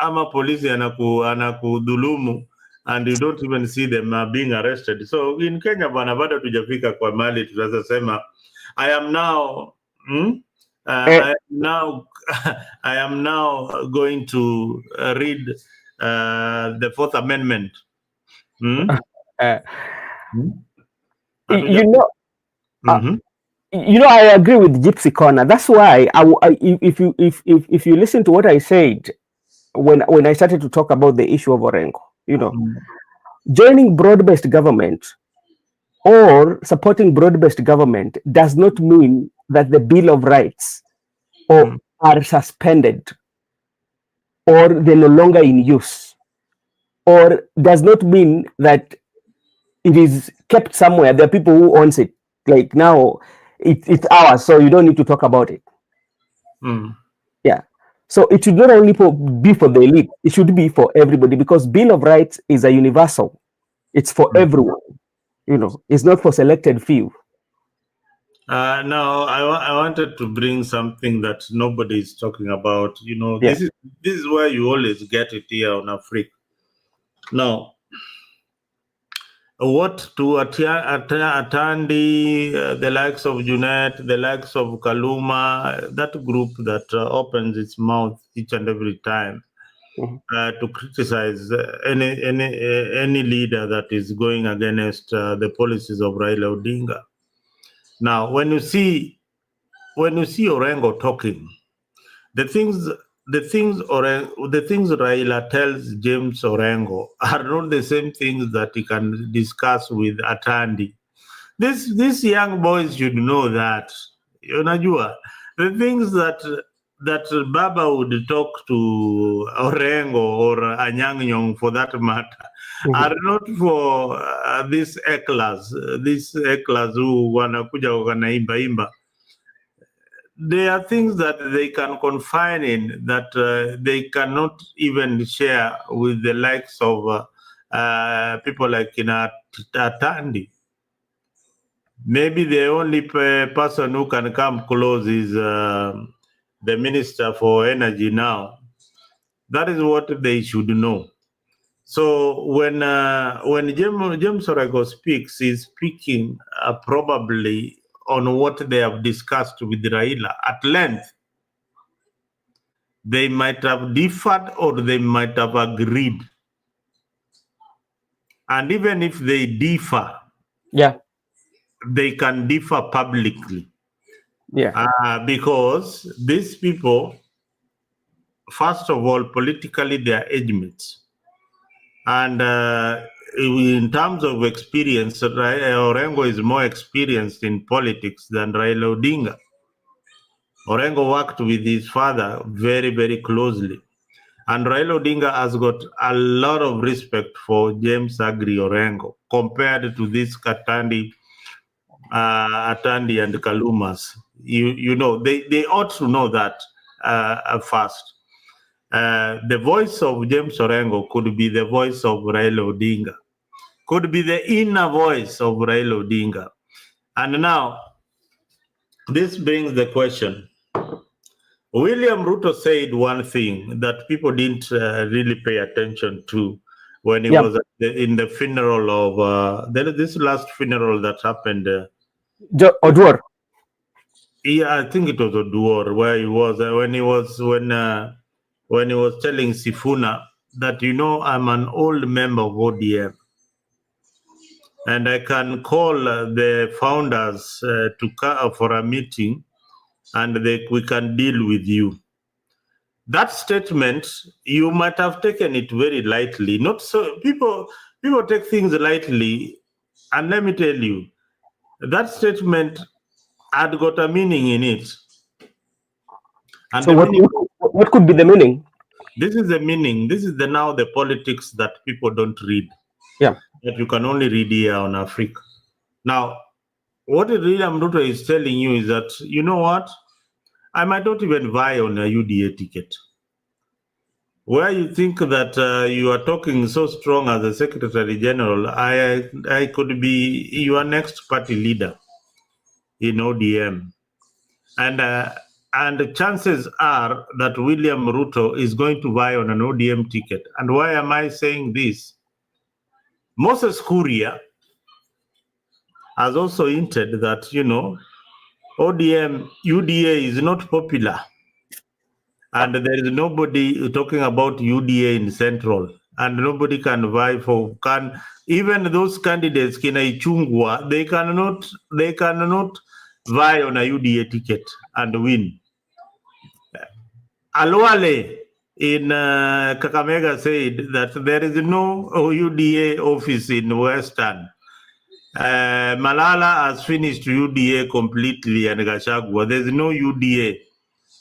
Speaker 1: Ama polisi anakudhulumu and you don't even see them being arrested. So in Kenya bana bado tujafika kwa mali tunaweza sema I am now going to read the Fourth Amendment.
Speaker 2: You know, I agree with Gypsy Corner. That's why if you listen to what I said when I started to talk about the issue of Orengo, you know, joining broad-based government or supporting broad-based government does not mean that the Bill of Rights are suspended or they're no longer in use, or does not mean that it is kept somewhere. There are people who owns it. Like now, it's ours, so you don't need to talk about it. Yeah. So it should not only be for the elite, it should be for everybody, because Bill of Rights is a universal. It's for everyone. You know, it's not for selected few.
Speaker 1: Now, I wanted to bring something that nobody is talking about. You know,
Speaker 2: Yeah.
Speaker 1: this is where you always get it here on Africa. Now, what to Atandi, the likes of Junet, the likes of Kaluma, that group that opens its mouth each and every time to criticize any leader that is going against the policies of Raila Odinga. Now, when you see Orengo talking, the things Raila tells James Orengo are not the same things that he can discuss with Atandi. These young boys should know that. Unajua, the things that Baba would talk to Orengo or Anyang' Nyong'o for that matter are not for these hecklers who wanakuja wanaimba. There are things that they can confine in that they cannot even share with the likes of people like Atandi. Maybe the only person who can come close is the Minister for Energy now. That is what they should know. So when James Orengo speaks, he's speaking probably on what they have discussed with Raila at length. They might have differed or they might have agreed. And even if they differ, they can differ publicly. Because these people, first of all, politically, they are age mates. And in terms of experience, Orengo is more experienced in politics than Raila Odinga. Orengo worked with his father very, very closely. And Raila Odinga has got a lot of respect for James Agri Orengo compared to this Atandi and Kalumas. You know, they ought to know that first. The voice of James Orengo could be the voice of Raila Odinga, could be the inner voice of Raila Odinga. And now, this brings the question. William Ruto said one thing that people didn't really pay attention to when he was in the funeral of this last funeral that happened.
Speaker 2: Oduor.
Speaker 1: Yeah, I think it was Oduor where he was when he was telling Sifuna that, you know, I'm an old member of ODM and I can call the founders for a meeting and we can deal with you. That statement, you might have taken it very lightly. Not so people take things lightly, and let me tell you, that statement had got a meaning in it. And
Speaker 2: so what could be the meaning?
Speaker 1: This is the meaning. This is now the politics that people don't read.
Speaker 2: Yeah.
Speaker 1: That you can only read here on Africa. Now, what William Ruto is telling you is that, you know what? I might not even buy on a UDA ticket. Where you think that you are talking so strong as a Secretary General, I could be your next party leader in ODM. And the chances are that William Ruto is going to buy on an ODM ticket. And why am I saying this? Moses Kuria has also hinted that, you know, UDA is not popular. And there is nobody talking about UDA in Central. And nobody can vie even those candidates, Kina Ichungwa, they cannot vie on a UDA ticket and win. Alwale in Kakamega said that there is no UDA office in Western. Malala has finished UDA completely and Gachagua. There's no UDA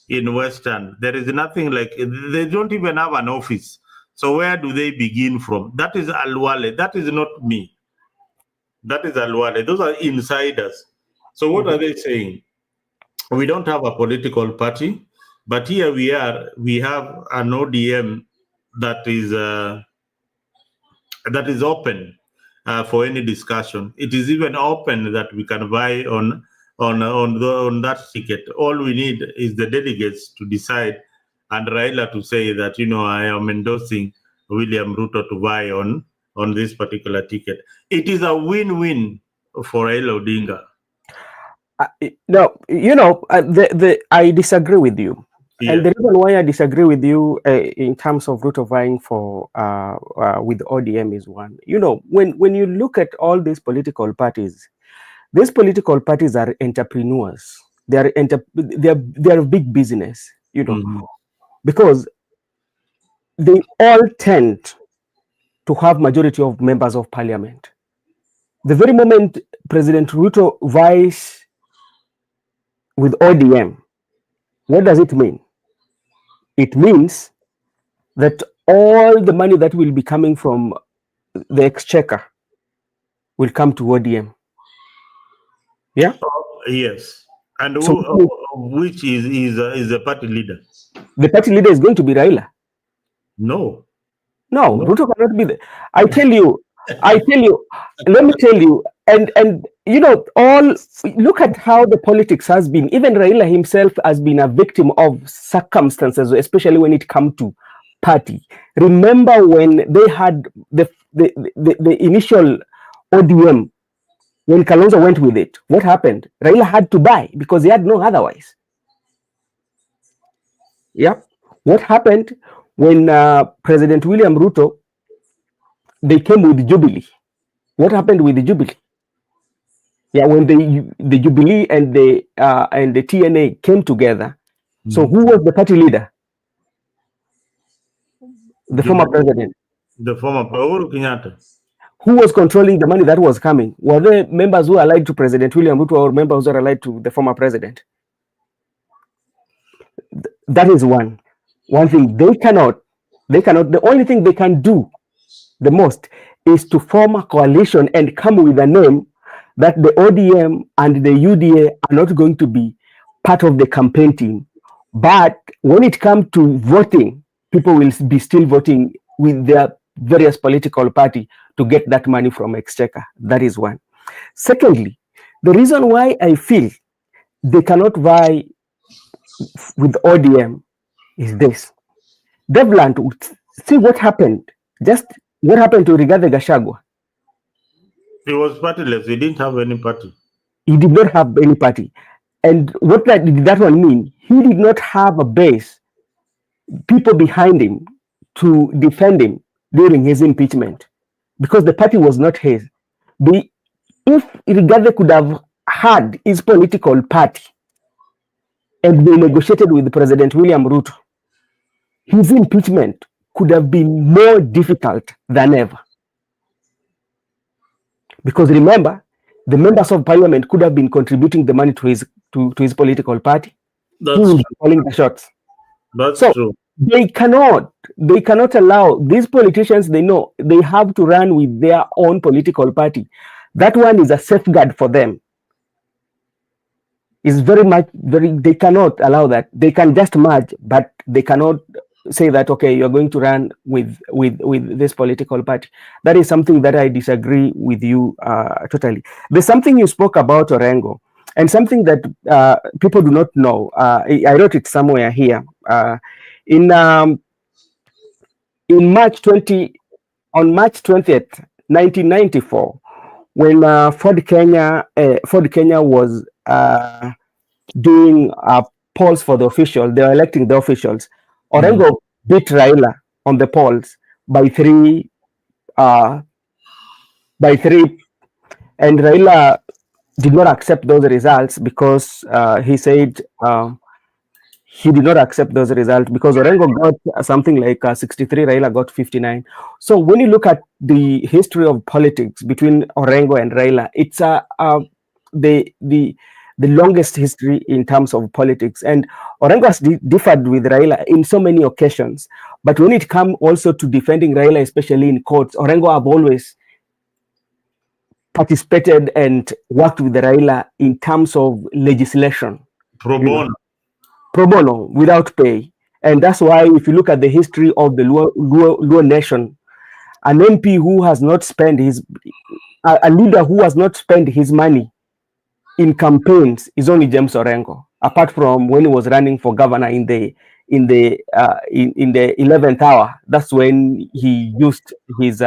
Speaker 1: in Western. There is nothing like, they don't even have an office. So where do they begin from? That is Alwale. That is not me. That is Alwale. Those are insiders. So what are they saying? We don't have a political party, but here we are. We have an ODM that is open for any discussion. It is even open that we can vie on on that ticket. All we need is the delegates to decide, and Raila to say that, I am endorsing William Ruto to vie on this particular ticket. It is a win-win for Raila Odinga.
Speaker 2: No, I disagree with you. Yeah. And the reason why I disagree with you in terms of Ruto vying for with ODM is one. When you look at all these political parties are entrepreneurs. They are big business, because they all tend to have majority of members of parliament. The very moment President Ruto vies with ODM, what does it mean? It means that all the money that will be coming from the exchequer will come to ODM. Yeah.
Speaker 1: Yes. And which is the party leader?
Speaker 2: The party leader is going to be Raila.
Speaker 1: No.
Speaker 2: Ruto cannot be there. I tell you. Let me tell you. And look at how the politics has been. Even Raila himself has been a victim of circumstances, especially when it comes to party. Remember when they had the initial ODM. When Kalonzo went with it, what happened? Raila had to buy because he had no otherwise. Yeah. What happened when President William Ruto, they came with Jubilee? What happened with the Jubilee? Yeah, when the Jubilee and the TNA came together. So who was the party leader? The former president.
Speaker 1: The former Uhuru Kenyatta.
Speaker 2: Who was controlling the money that was coming? Were they members who are allied to President William Ruto or members who are allied to the former president? That is one thing they cannot. The only thing they can do the most is to form a coalition and come with a name that the ODM and the UDA are not going to be part of the campaign team. But when it comes to voting, people will be still voting with their various political party to get that money from exchequer. That is one. Secondly, the reason why I feel they cannot vie with ODM is this. They've learned, see what happened. Just what happened to Rigathi Gachagua.
Speaker 1: He was partyless. He didn't have any party.
Speaker 2: He did not have any party. And what did that one mean? He did not have a base, people behind him to defend him during his impeachment, because the party was not his. If Rigathi could have had his political party and they negotiated with President William Ruto, his impeachment could have been more difficult than ever. Because remember, the members of parliament could have been contributing the money to his political party.
Speaker 1: That's
Speaker 2: he will be calling the shots.
Speaker 1: That's
Speaker 2: so
Speaker 1: true.
Speaker 2: They cannot allow these politicians. They know they have to run with their own political party. That one is a safeguard for them. It's they cannot allow that. They can just merge, but they cannot say that, okay, you're going to run with this political party. That is something that I disagree with you totally. There's something you spoke about, Orengo, and something that people do not know. I wrote it somewhere here. In March 20th, 1994, when Ford Kenya was doing polls for the officials, they were electing the officials. Orengo beat Raila on the polls by three, and Raila did not accept those results because he said he did not accept those results because Orengo got something like 63, Raila got 59. So when you look at the history of politics between Orengo and Raila, it's the longest history in terms of politics. And Orengo has differed with Raila in so many occasions. But when it comes also to defending Raila, especially in courts, Orengo have always participated and worked with Raila in terms of legislation.
Speaker 1: Pro bono.
Speaker 2: Pro bono, without pay. And that's why if you look at the history of the Luo nation, an MP who has not spent a leader who has not spent his money in campaigns is only James Orengo, apart from when he was running for governor in the 11th hour. That's when he used his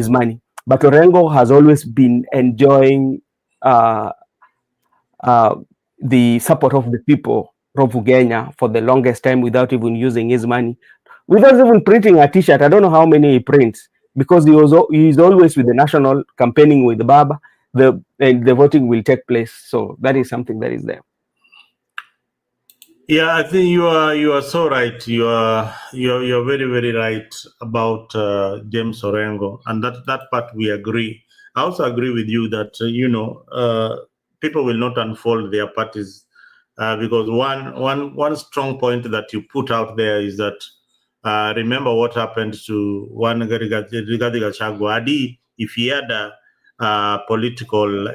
Speaker 2: money. But Orengo has always been enjoying the support of the people of Uganda for the longest time without even using his money, without even printing a T-shirt. I don't know how many he prints, because he's always with the national, campaigning with the Baba. The voting will take place. So that is something that is there.
Speaker 1: Yeah, I think you are so right. You're very, very right about James Orengo, and that part we agree. I also agree with you that people will not unfold their parties because one strong point that you put out there is that remember what happened to one Rigathi Gachagua. Adi, if he had a political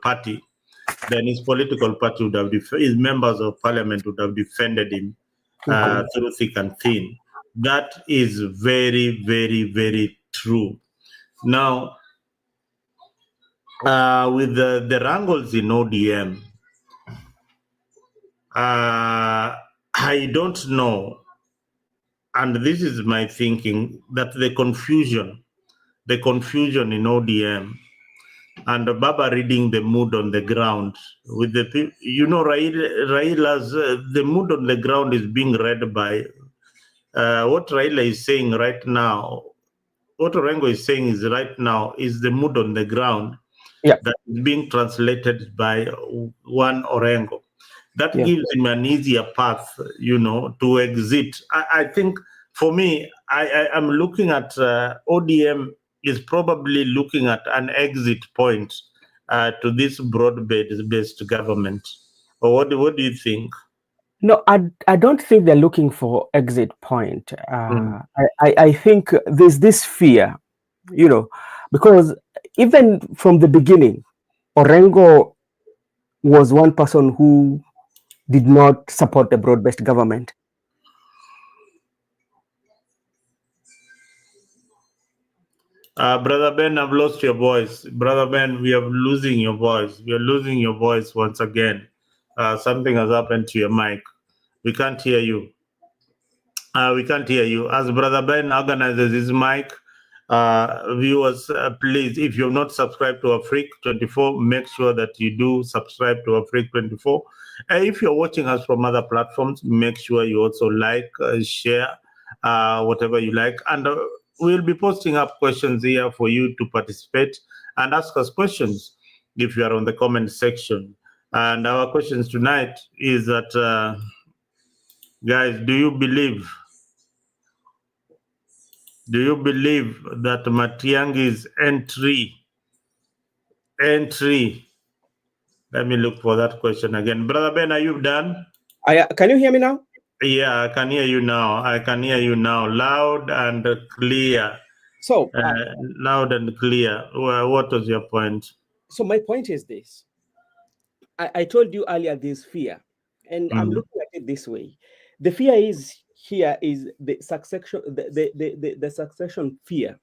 Speaker 1: party, then his political party would have his members of parliament would have defended him through thick and thin. That is very, very, very true. Now, with the wrangles in ODM, I don't know, and this is my thinking, that the confusion in ODM and Baba reading the mood on the ground with the Raila's the mood on the ground is being read by what Raila is saying right now. What Orengo is saying is right now is the mood on the ground that is being translated by one Orengo. That gives him an easier path, to exit. I think for me, I am looking at ODM is probably looking at an exit point to this broad-based government. Or what do you think?
Speaker 2: No, I don't think they're looking for exit point. I think there's this fear, because even from the beginning, Orengo was one person who did not support the broad-based government.
Speaker 1: Brother Ben, I've lost your voice. Brother Ben, we are losing your voice. We are losing your voice once again. Something has happened to your mic. We can't hear you. We can't hear you. As Brother Ben organizes his mic, viewers, please, if you've not subscribed to Afrique24, make sure that you do subscribe to Afrique24. If you're watching us from other platforms, make sure you also like, share, whatever you like. And we'll be posting up questions here for you to participate and ask us questions if you are on the comment section. And our questions tonight is that, guys, do you believe that Matiang'I's entry? Let me look for that question again. Brother Ben, are you done?
Speaker 2: Can you hear me now?
Speaker 1: Yeah, I can hear you now. Loud and clear.
Speaker 2: So,
Speaker 1: loud and clear. What was your point?
Speaker 2: So my point is this. I told you earlier this fear, and I'm looking at it this way. The fear is the succession, the succession fear.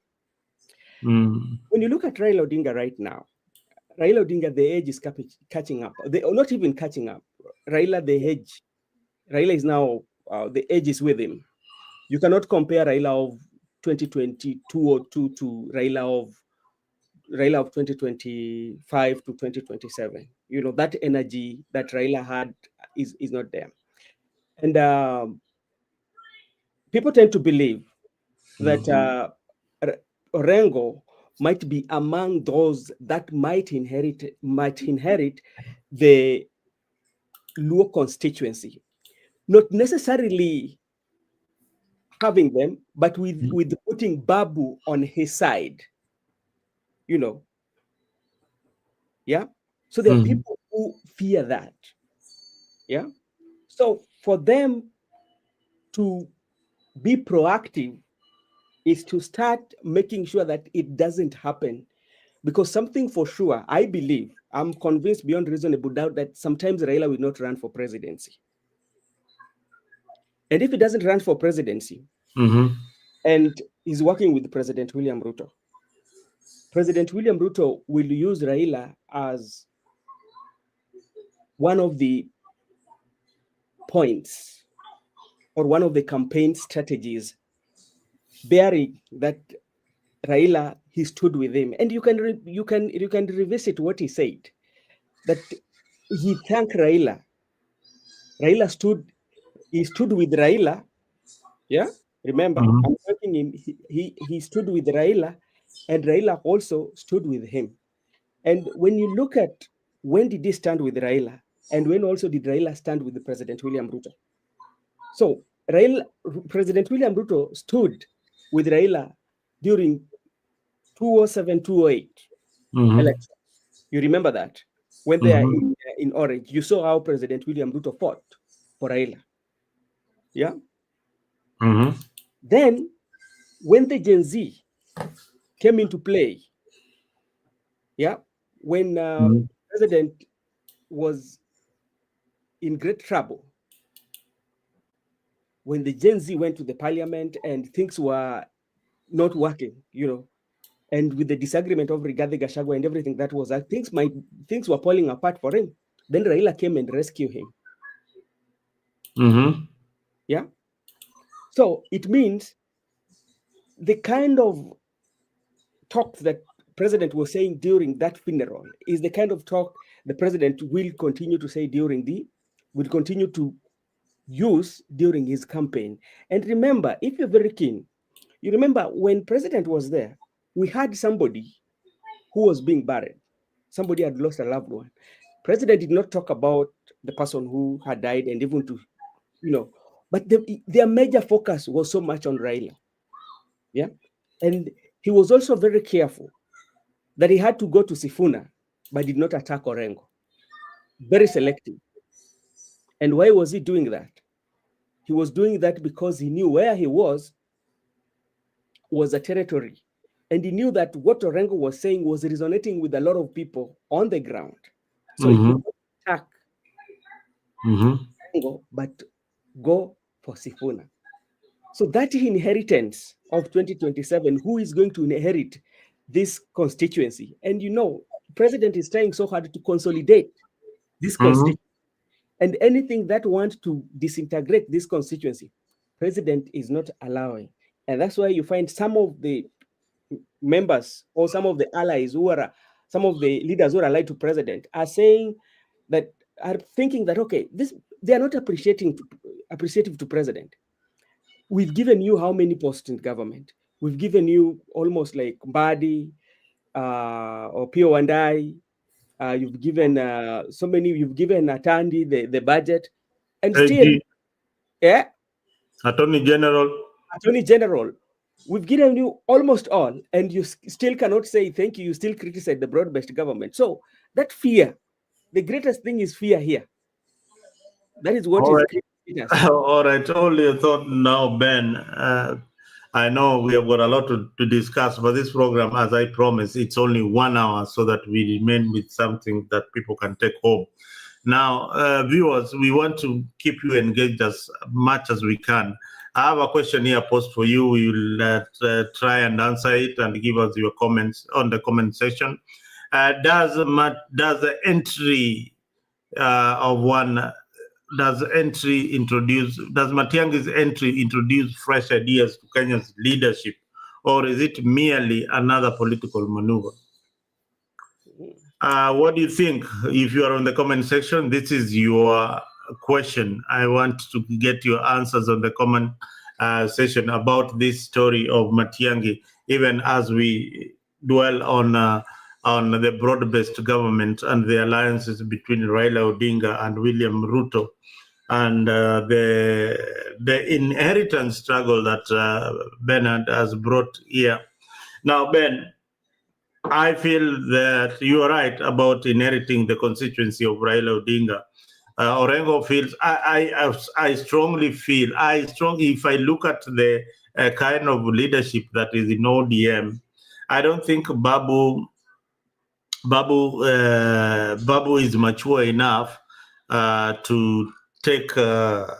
Speaker 2: When you look at Raila Odinga right now, Raila Odinga, the age is catching up. They are not even catching up. Raila is now, the age is with him. You cannot compare Raila of 2022 or 2 to Raila of 2025 to 2027. That energy that Raila had is not there. And people tend to believe that Orengo might be among those that might inherit the Luo constituency, not necessarily having them, but with putting Babu on his side. Yeah. So there are people who fear that. Yeah. So for them to be proactive is to start making sure that it doesn't happen. Because something for sure, I believe, I'm convinced beyond reasonable doubt that sometimes Raila will not run for presidency. And if he doesn't run for presidency, and he's working with President William Ruto,
Speaker 3: President William Ruto will use Raila as one of the points or one of the campaign strategies, bearing that Raila, he stood with him. And you can revisit what he said, that he thanked Raila. Raila stood with Raila. Yeah, remember, I'm talking in, he stood with Raila, and Raila also stood with him. And when you look at when did he stand with Raila, and when also did Raila stand with the President William Ruto? So President William Ruto stood with Raila during 2007, 2008 elections. You remember that? When they are in Orange, you saw how President William Ruto fought for Raila. Yeah? Then, when the Gen Z came into play, yeah, when President was in great trouble, when the Gen Z went to the parliament and things were not working, you know, and with the disagreement of Rigathi Gachagua and everything that was, things were falling apart for him. Then Raila came and rescued him. Yeah. So it means the kind of talk that President was saying during that funeral is the kind of talk the President will continue to say will continue to use during his campaign. And remember, if you're very keen, you remember when President was there, we had somebody who was being buried. Somebody had lost a loved one. President did not talk about the person who had died and even to, you know, but their major focus was so much on Raila. Yeah. And he was also very careful that he had to go to Sifuna, but did not attack Orengo. Very selective. And why was he doing that? He was doing that because he knew where he was a territory. And he knew that what Orengo was saying was resonating with a lot of people on the ground. So he did not attack Orengo, but go for Sifuna. So that inheritance of 2027, who is going to inherit this constituency? And you know, President is trying so hard to consolidate this constituency. And anything that wants to disintegrate this constituency, President is not allowing. And that's why you find some of the members or some of the allies some of the leaders who are allied to President are saying that, are thinking that, okay, they are not appreciative to President. We've given you how many posts in government? We've given you almost like Mbadi or Pio Wandai. You've given so many. You've given Atandi the budget, and still, yeah, Attorney General. We've given you almost all, and you still cannot say thank you. You still criticize the broad-based government. So that fear, the greatest thing is fear here. That is what
Speaker 1: all right. Only a thought now, Ben. I know we have got a lot to discuss, but this program, as I promised, it's only 1 hour so that we remain with something that people can take home. Now, viewers, we want to keep you engaged as much as we can. I have a question here posed for you. We will try and answer it and give us your comments on the comment section. Does Matiang'i's entry introduce fresh ideas to Kenya's leadership, or is it merely another political maneuver? What do you think? If you are on the comment section, this is your question. I want to get your answers on the comment section about this story of Matiang'i, even as we dwell on the broad-based government and the alliances between Raila Odinga and William Ruto, and the inheritance struggle that Bernard has brought here. Now, Ben, I feel that you are right about inheriting the constituency of Raila Odinga. Orengo feels, I strongly feel, if I look at the kind of leadership that is in ODM, I don't think Babu is mature enough to take over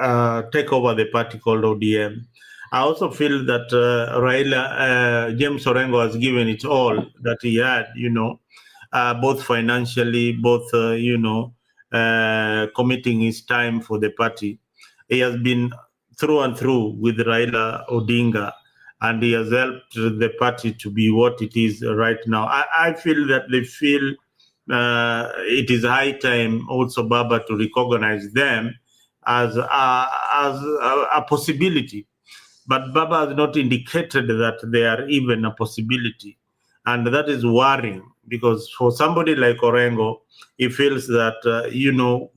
Speaker 1: the party called ODM. I also feel that James Orengo has given it all that he had, both financially, both, committing his time for the party. He has been through and through with Raila Odinga, and he has helped the party to be what it is right now. I feel that they feel it is high time also Baba to recognize them as a possibility. But Baba has not indicated that they are even a possibility. And that is worrying, because for somebody like Orengo, he feels that,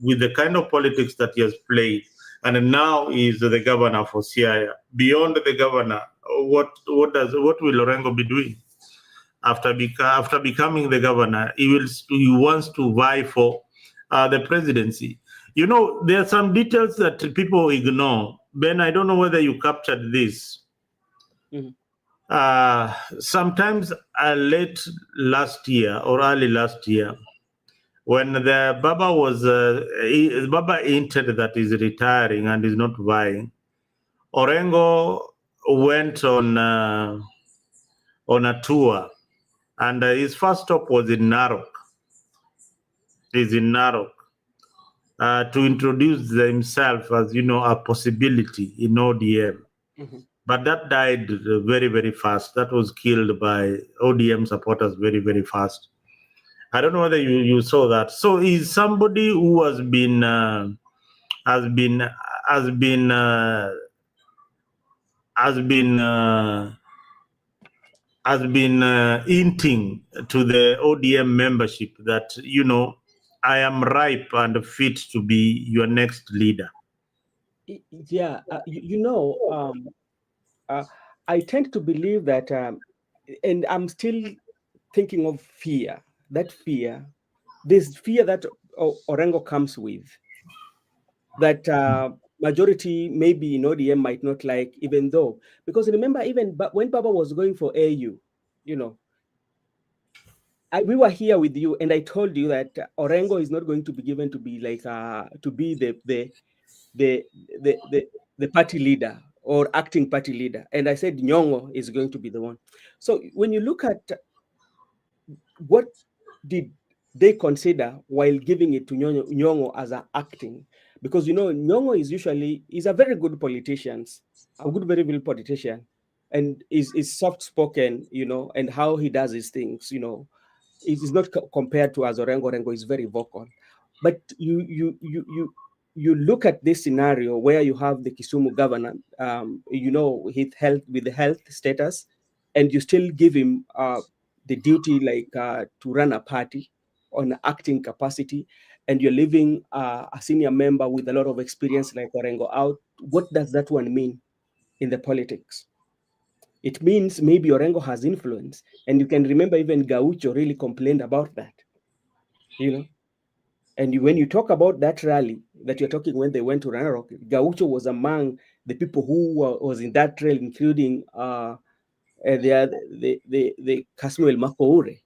Speaker 1: with the kind of politics that he has played, and now he is the governor for Siaya. Beyond the governor, what will Orengo be doing? After becoming the governor, he wants to vie for the presidency. There are some details that people ignore. Ben, I don't know whether you captured this. Sometimes late last year or early last year, when the Baba was Baba hinted that he's retiring and is not vying, Orengo went on a tour, and his first stop was in Narok. He's in Narok to introduce himself as a possibility in ODM. But that died very, very fast. That was killed by ODM supporters very, very fast. I don't know whether you saw that. So he's somebody who has been hinting to the ODM membership that I am ripe and fit to be your next leader.
Speaker 3: Yeah, I tend to believe that, and I'm still thinking of fear. This fear that Orengo comes with, that majority maybe in ODM might not like, even though, because remember, even when Baba was going for AU, we were here with you, and I told you that Orengo is not going to be given to be like to be the party leader or acting party leader, and I said Nyong'o is going to be the one. So when you look at what did they consider while giving it to Nyong'o as an acting, because Nyong'o is a very good politician, very good politician, and is soft spoken, and how he does his things, it is not compared to as Orengo. Orengo is very vocal, but you look at this scenario where you have the Kisumu governor, with the health status, and you still give him the duty to run a party on acting capacity, and you're leaving a senior member with a lot of experience like Orengo out. What does that one mean in the politics? It means maybe Orengo has influence. And you can remember even Gaucho really complained about that, And when you talk about that rally that you're talking when they went to Ranarok, Gaucho was among the people who was in that rally, including the Kasmuel Makoure,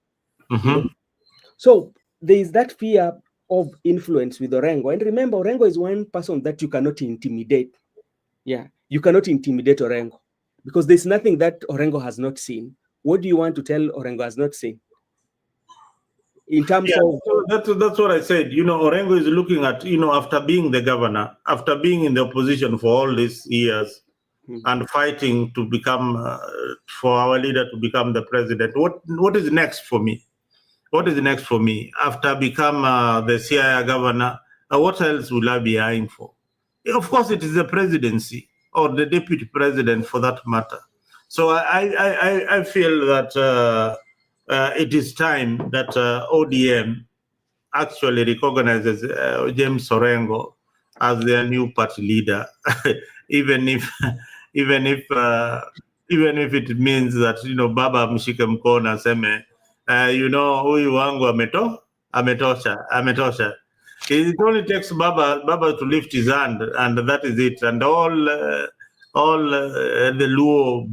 Speaker 3: So there is that fear of influence with Orengo. And remember, Orengo is one person that you cannot intimidate. Yeah, you cannot intimidate Orengo, because there's nothing that Orengo has not seen. What do you want to tell Orengo has not seen? In terms of...
Speaker 1: So that's what I said. Orengo is looking at, after being the governor, after being in the opposition for all these years, and fighting to become, for our leader to become the president. What is next for me? What is next for me? After become the CIA governor, what else will I be eyeing for? Of course, it is the presidency, or the deputy president for that matter. So I feel that it is time that ODM actually recognizes James Orengo as their new party leader, even if it means that Baba mshike mkono aseme huyu wangu ametosha. It only takes Baba to lift his hand, and that is it. And all the Luo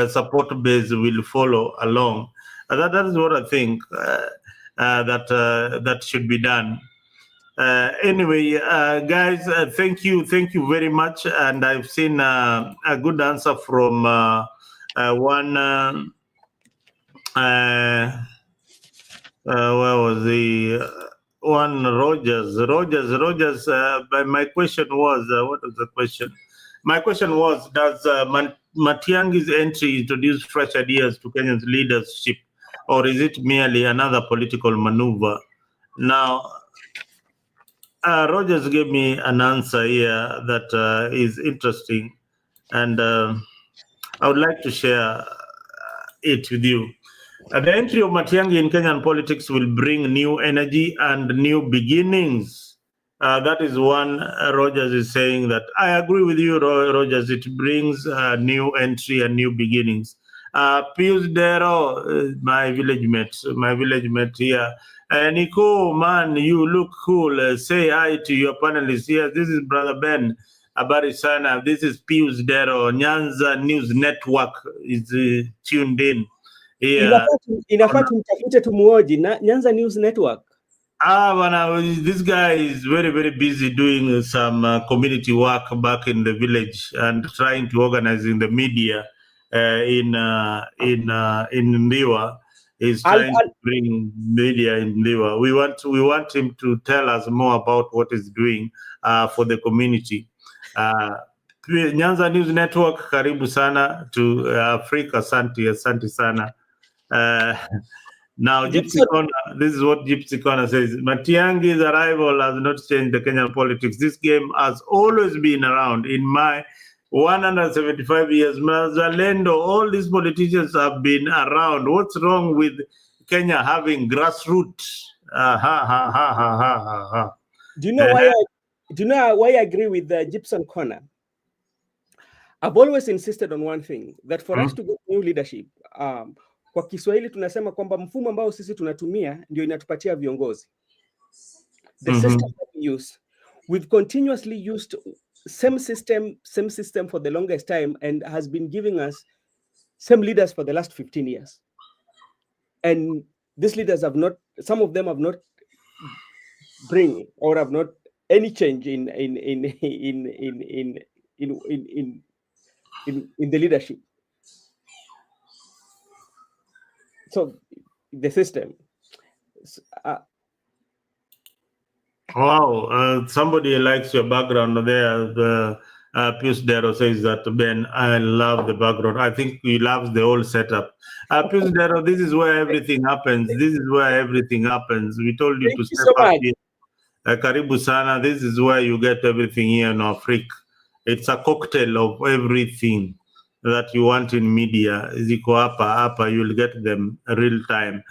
Speaker 1: support base will follow along. That is what I think that should be done. Anyway, guys, thank you very much. And I've seen a good answer from one. Where was the one? Rogers. But my question was, what was the question? My question was, does Matiang'i's entry introduce fresh ideas to Kenya's leadership, or is it merely another political maneuver? Now, Rogers gave me an answer here that is interesting, and I would like to share it with you. The entry of Matiang'i in Kenyan politics will bring new energy and new beginnings. That is one Rogers is saying that. I agree with you, Rogers. It brings new entry and new beginnings. Pius Dero, my village mate here. Nico, man, you look cool. Say hi to your panelists here. This is Brother Ben Abarisana. This is Pius Dero. Nyanza News Network is tuned in. Yeah.
Speaker 3: Inafaa tumtafute tumuoji na Nyanza News Network.
Speaker 1: This guy is very, very busy doing some community work back in the village and trying to organize in the media in Ndiwa. He's trying to bring media in Ndiwa. We want him to tell us more about what he's doing for the community. Nyanza News Network, karibu sana to Africa. Asante sana. Now, Gypsy Corner, this is what Gypsy Corner says. Matiang'i's arrival has not changed the Kenyan politics. This game has always been around. In my 175 years, Mazalendo, all these politicians have been around. What's wrong with Kenya having grassroots?
Speaker 3: Do you know why I agree with Gypsy Corner? I've always insisted on one thing, that for us to get new leadership, kwa Kiswahili tunasema kwamba mfumo ambao sisi tunatumia ndio inatupatia viongozi. The system that we use, we've continuously used same system for the longest time and has been giving us same leaders for the last 15 years. And these leaders have not, some of them have not bring or have not any change in the leadership. So the system.
Speaker 1: Wow, somebody likes your background there. Pius Dero says that, Ben, I love the background. I think he loves the whole setup. Pius Dero, this is where everything happens. We told you to step up here. Karibu sana. This is where you get everything here in Africa. It's a cocktail of everything that you want in media. Ziko hapa, you'll get them real time.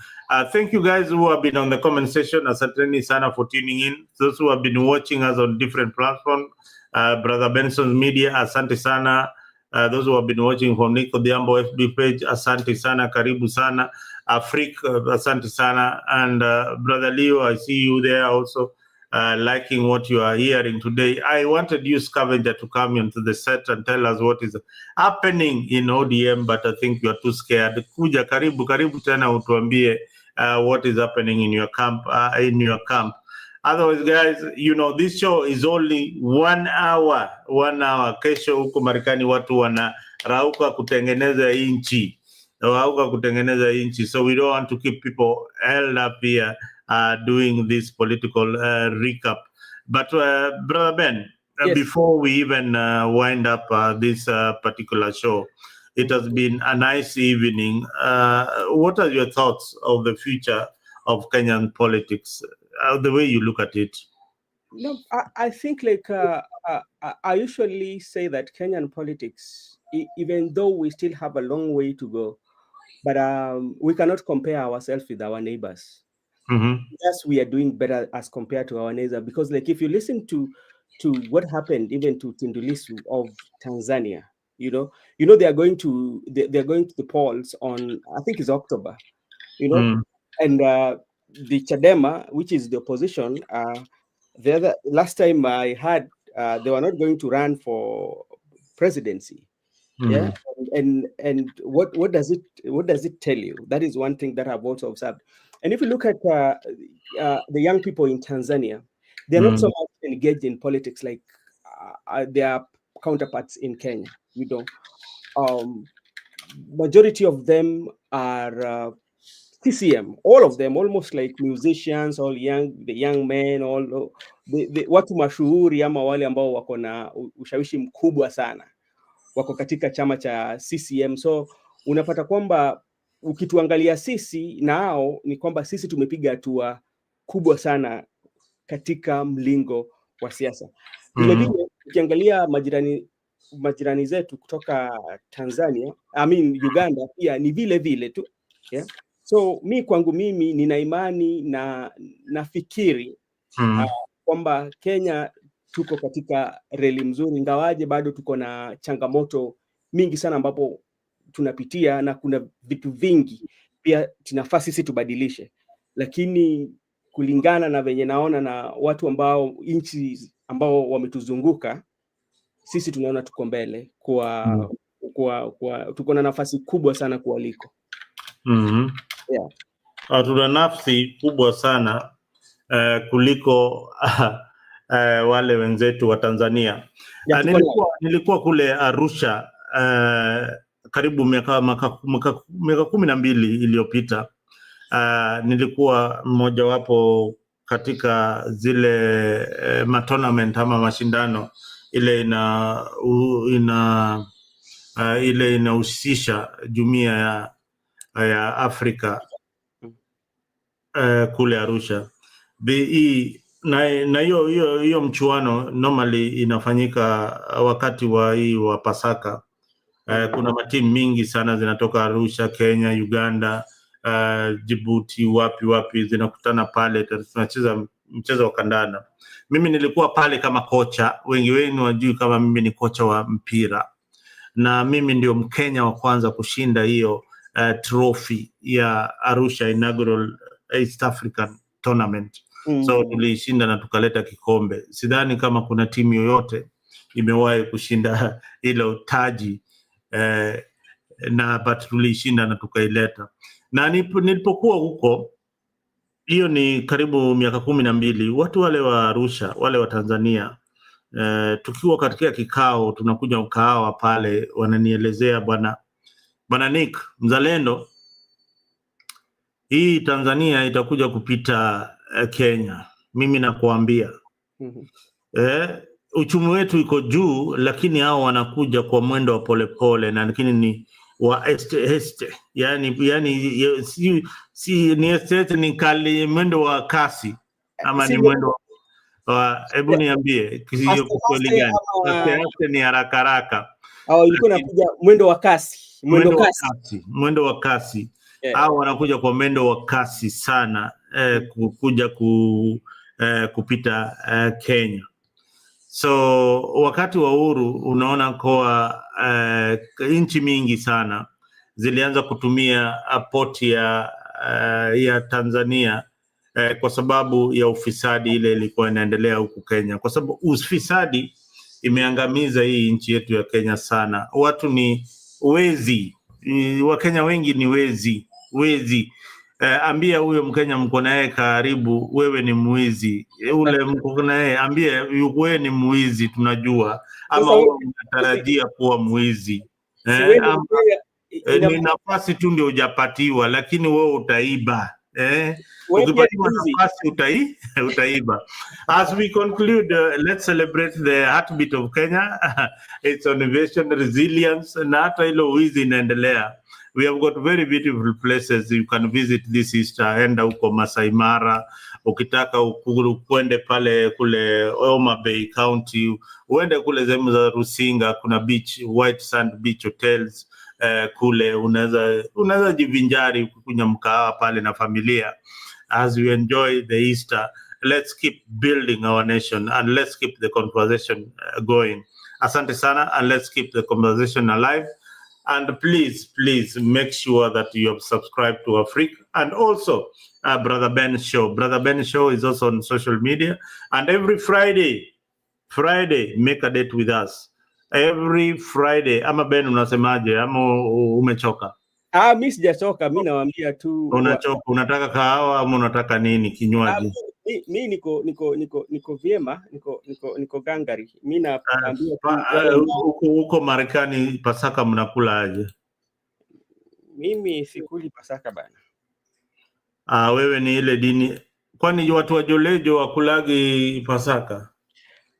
Speaker 1: Thank you guys who have been on the comment section. Asanteni sana for tuning in. Those who have been watching us on different platforms, Brother Benson's Media, asante sana. Those who have been watching from Nico Diambo FB page, asante sana, karibu sana. Africa, asante sana. And Brother Leo, I see you there also. Liking what you are hearing today. I wanted you, Scavenger, to come into the set and tell us what is happening in ODM, but I think you are too scared. Kuja, karibu tena utuambie what is happening in your camp. Otherwise, guys, you know, this show is only 1 hour. Kesho huko Marekani watu wanarauka kutengeneza inchi. So we don't want to keep people held up here doing this political recap. But Brother Ben,
Speaker 3: yes.
Speaker 1: Before we even wind up this particular show, it has been a nice evening. What are your thoughts of the future of Kenyan politics, the way you look at it?
Speaker 3: No, I think like I usually say that Kenyan politics, even though we still have a long way to go, but we cannot compare ourselves with our neighbors. Yes, we are doing better as compared to our neighbors, because like if you listen to what happened even to Tundu Lissu of Tanzania, you know they are going to the polls on, I think it's October, and the Chadema, which is the opposition, last time I heard they were not going to run for presidency. Yeah, and what does it tell you? That is one thing that I've also observed. And if you look at the young people in Tanzania, They're not so much engaged in politics like their counterparts in Kenya. Majority of them are TCM, all of them, almost like musicians, the young men, all watu mashuhuri ama wale ambao wako na ushawishi mkubwa sana wako katika chama cha CCM. So unapata kwamba ukituangalia sisi nao ni kwamba sisi tumepiga hatua kubwa sana katika mlingo wa siasa. Vile vile ukiangalia majirani zetu kutoka Tanzania, Uganda pia ni vile vile tu, yeah? So kwangu mimi nina imani na nafikiri kwamba Kenya tuko katika reli mzuri, ingawaje bado tuko na changamoto mingi sana ambapo tunapitia, na kuna vitu vingi pia tunafaa sisi tubadilishe, lakini kulingana na venye naona na watu ambao nchi ambao wametuzunguka sisi tunaona tuko mbele tuko na nafasi kubwa sana kualiko.
Speaker 1: Yeah. Tuna nafasi kubwa sana kuliko wale wenzetu wa Tanzania. Nilikuwa kule Arusha karibu miaka 12 iliyopita. Nilikuwa mmoja wapo katika zile tournament ama mashindano ile inahusisha jumuiya ya Afrika kule Arusha. Na hiyo mchuano normally inafanyika wakati wa Pasaka. Kuna matimu mingi sana zinatoka Arusha, Kenya, Uganda, Djibouti, wapi zinakutana pale, tunacheza mchezo wa kandanda. Mimi nilikuwa pale kama kocha, wengi wenu wajui kama mimi ni kocha wa mpira, na mimi ndio Mkenya wa kwanza kushinda hiyo trophy ya Arusha Inaugural East African Tournament. So tulishinda na tukaleta kikombe. Sidhani kama kuna timu yoyote imewahi kushinda hilo taji, but tulishinda na tukaileta. Na nilipokuwa huko, hiyo ni karibu miaka 12, watu wale wa Arusha, wale wa Tanzania, tukiwa katika kikao, tunakuja mkahawa pale, wananielezea bwana Nick mzalendo, hii Tanzania itakuja kupita Kenya. Mimi nakuambia uchumi wetu iko juu, lakini hao wanakuja kwa mwendo wa polepole, na lakini ni wa este yani si ni este, ni kali mwendo wa kasi ama ni mwendo wa hebu niambie hiyo kweli gani? Este ni haraka
Speaker 3: ilikuwa inakuja mwendo wa kasi,
Speaker 1: mwendo wa kasi. Hao wanakuja kwa mwendo wa kasi sana kuja kupita Kenya. So wakati wa uhuru unaona kwa nchi mingi sana zilianza kutumia poti ya Tanzania kwa sababu ya ufisadi ile ilikuwa inaendelea huku Kenya, kwa sababu ufisadi imeangamiza hii nchi yetu ya Kenya sana. Watu ni wezi, Wakenya wengi ni wezi. Ambia huyo Mkenya mko naye karibu, wewe ni mwizi. Ule mko naye ambie wewe ni mwizi, tunajua, ama wewe unatarajia kuwa mwizi. Ni nafasi tu ndio hujapatiwa, lakini wewe utaiba. Ukipatiwa nafasi utaiba. As we conclude, let's celebrate the heartbeat of Kenya. It's innovation, resilience, na hata hilo wizi inaendelea. We have got very beautiful places you can visit this Easter. Enda huko Masai Mara, ukitaka uende pale kule Homa Bay County, uende kule sehemu za Rusinga, kuna beach, white sand beach hotels kule, unaweza jivinjari kukunya mkahawa pale na familia. As we enjoy the Easter, let's keep building our nation and let's keep the conversation going. Asante sana, and let's keep the conversation alive. And please make sure that you have subscribed to Africa, and also Brother Ben Show. Brother Ben Show is also on social media, and every Friday make a date with us. Every Friday. Ama Ben, unasemaje? Ama umechoka?
Speaker 3: Mimi sijachoka, mimi nawaambia tu.
Speaker 1: Unachoka, unataka kahawa ama unataka nini, kinywaji?
Speaker 3: mi niko vyema, niko gangari. Mi naambia
Speaker 1: huko Marekani Pasaka mnakula aje?
Speaker 3: Mimi sikuli Pasaka bana.
Speaker 1: Wewe ni ile dini, kwani watu wa Jolejo wakulagi Pasaka?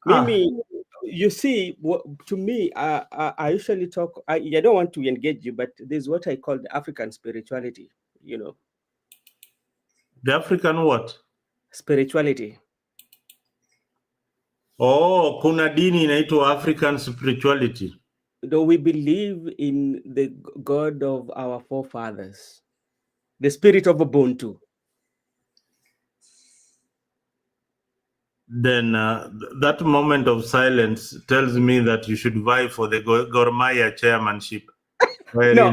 Speaker 3: Mimi, you see, to me, I usually talk, I don't want to engage you, but there's what I call the African spirituality, you know.
Speaker 1: The African what?
Speaker 3: Spirituality.
Speaker 1: Oh, kuna dini inaitwa African spirituality.
Speaker 3: Though we believe in the God of our forefathers, the spirit of Ubuntu.
Speaker 1: Then that moment of silence tells me that you should vie for the Gor Mahia chairmanship.
Speaker 3: No.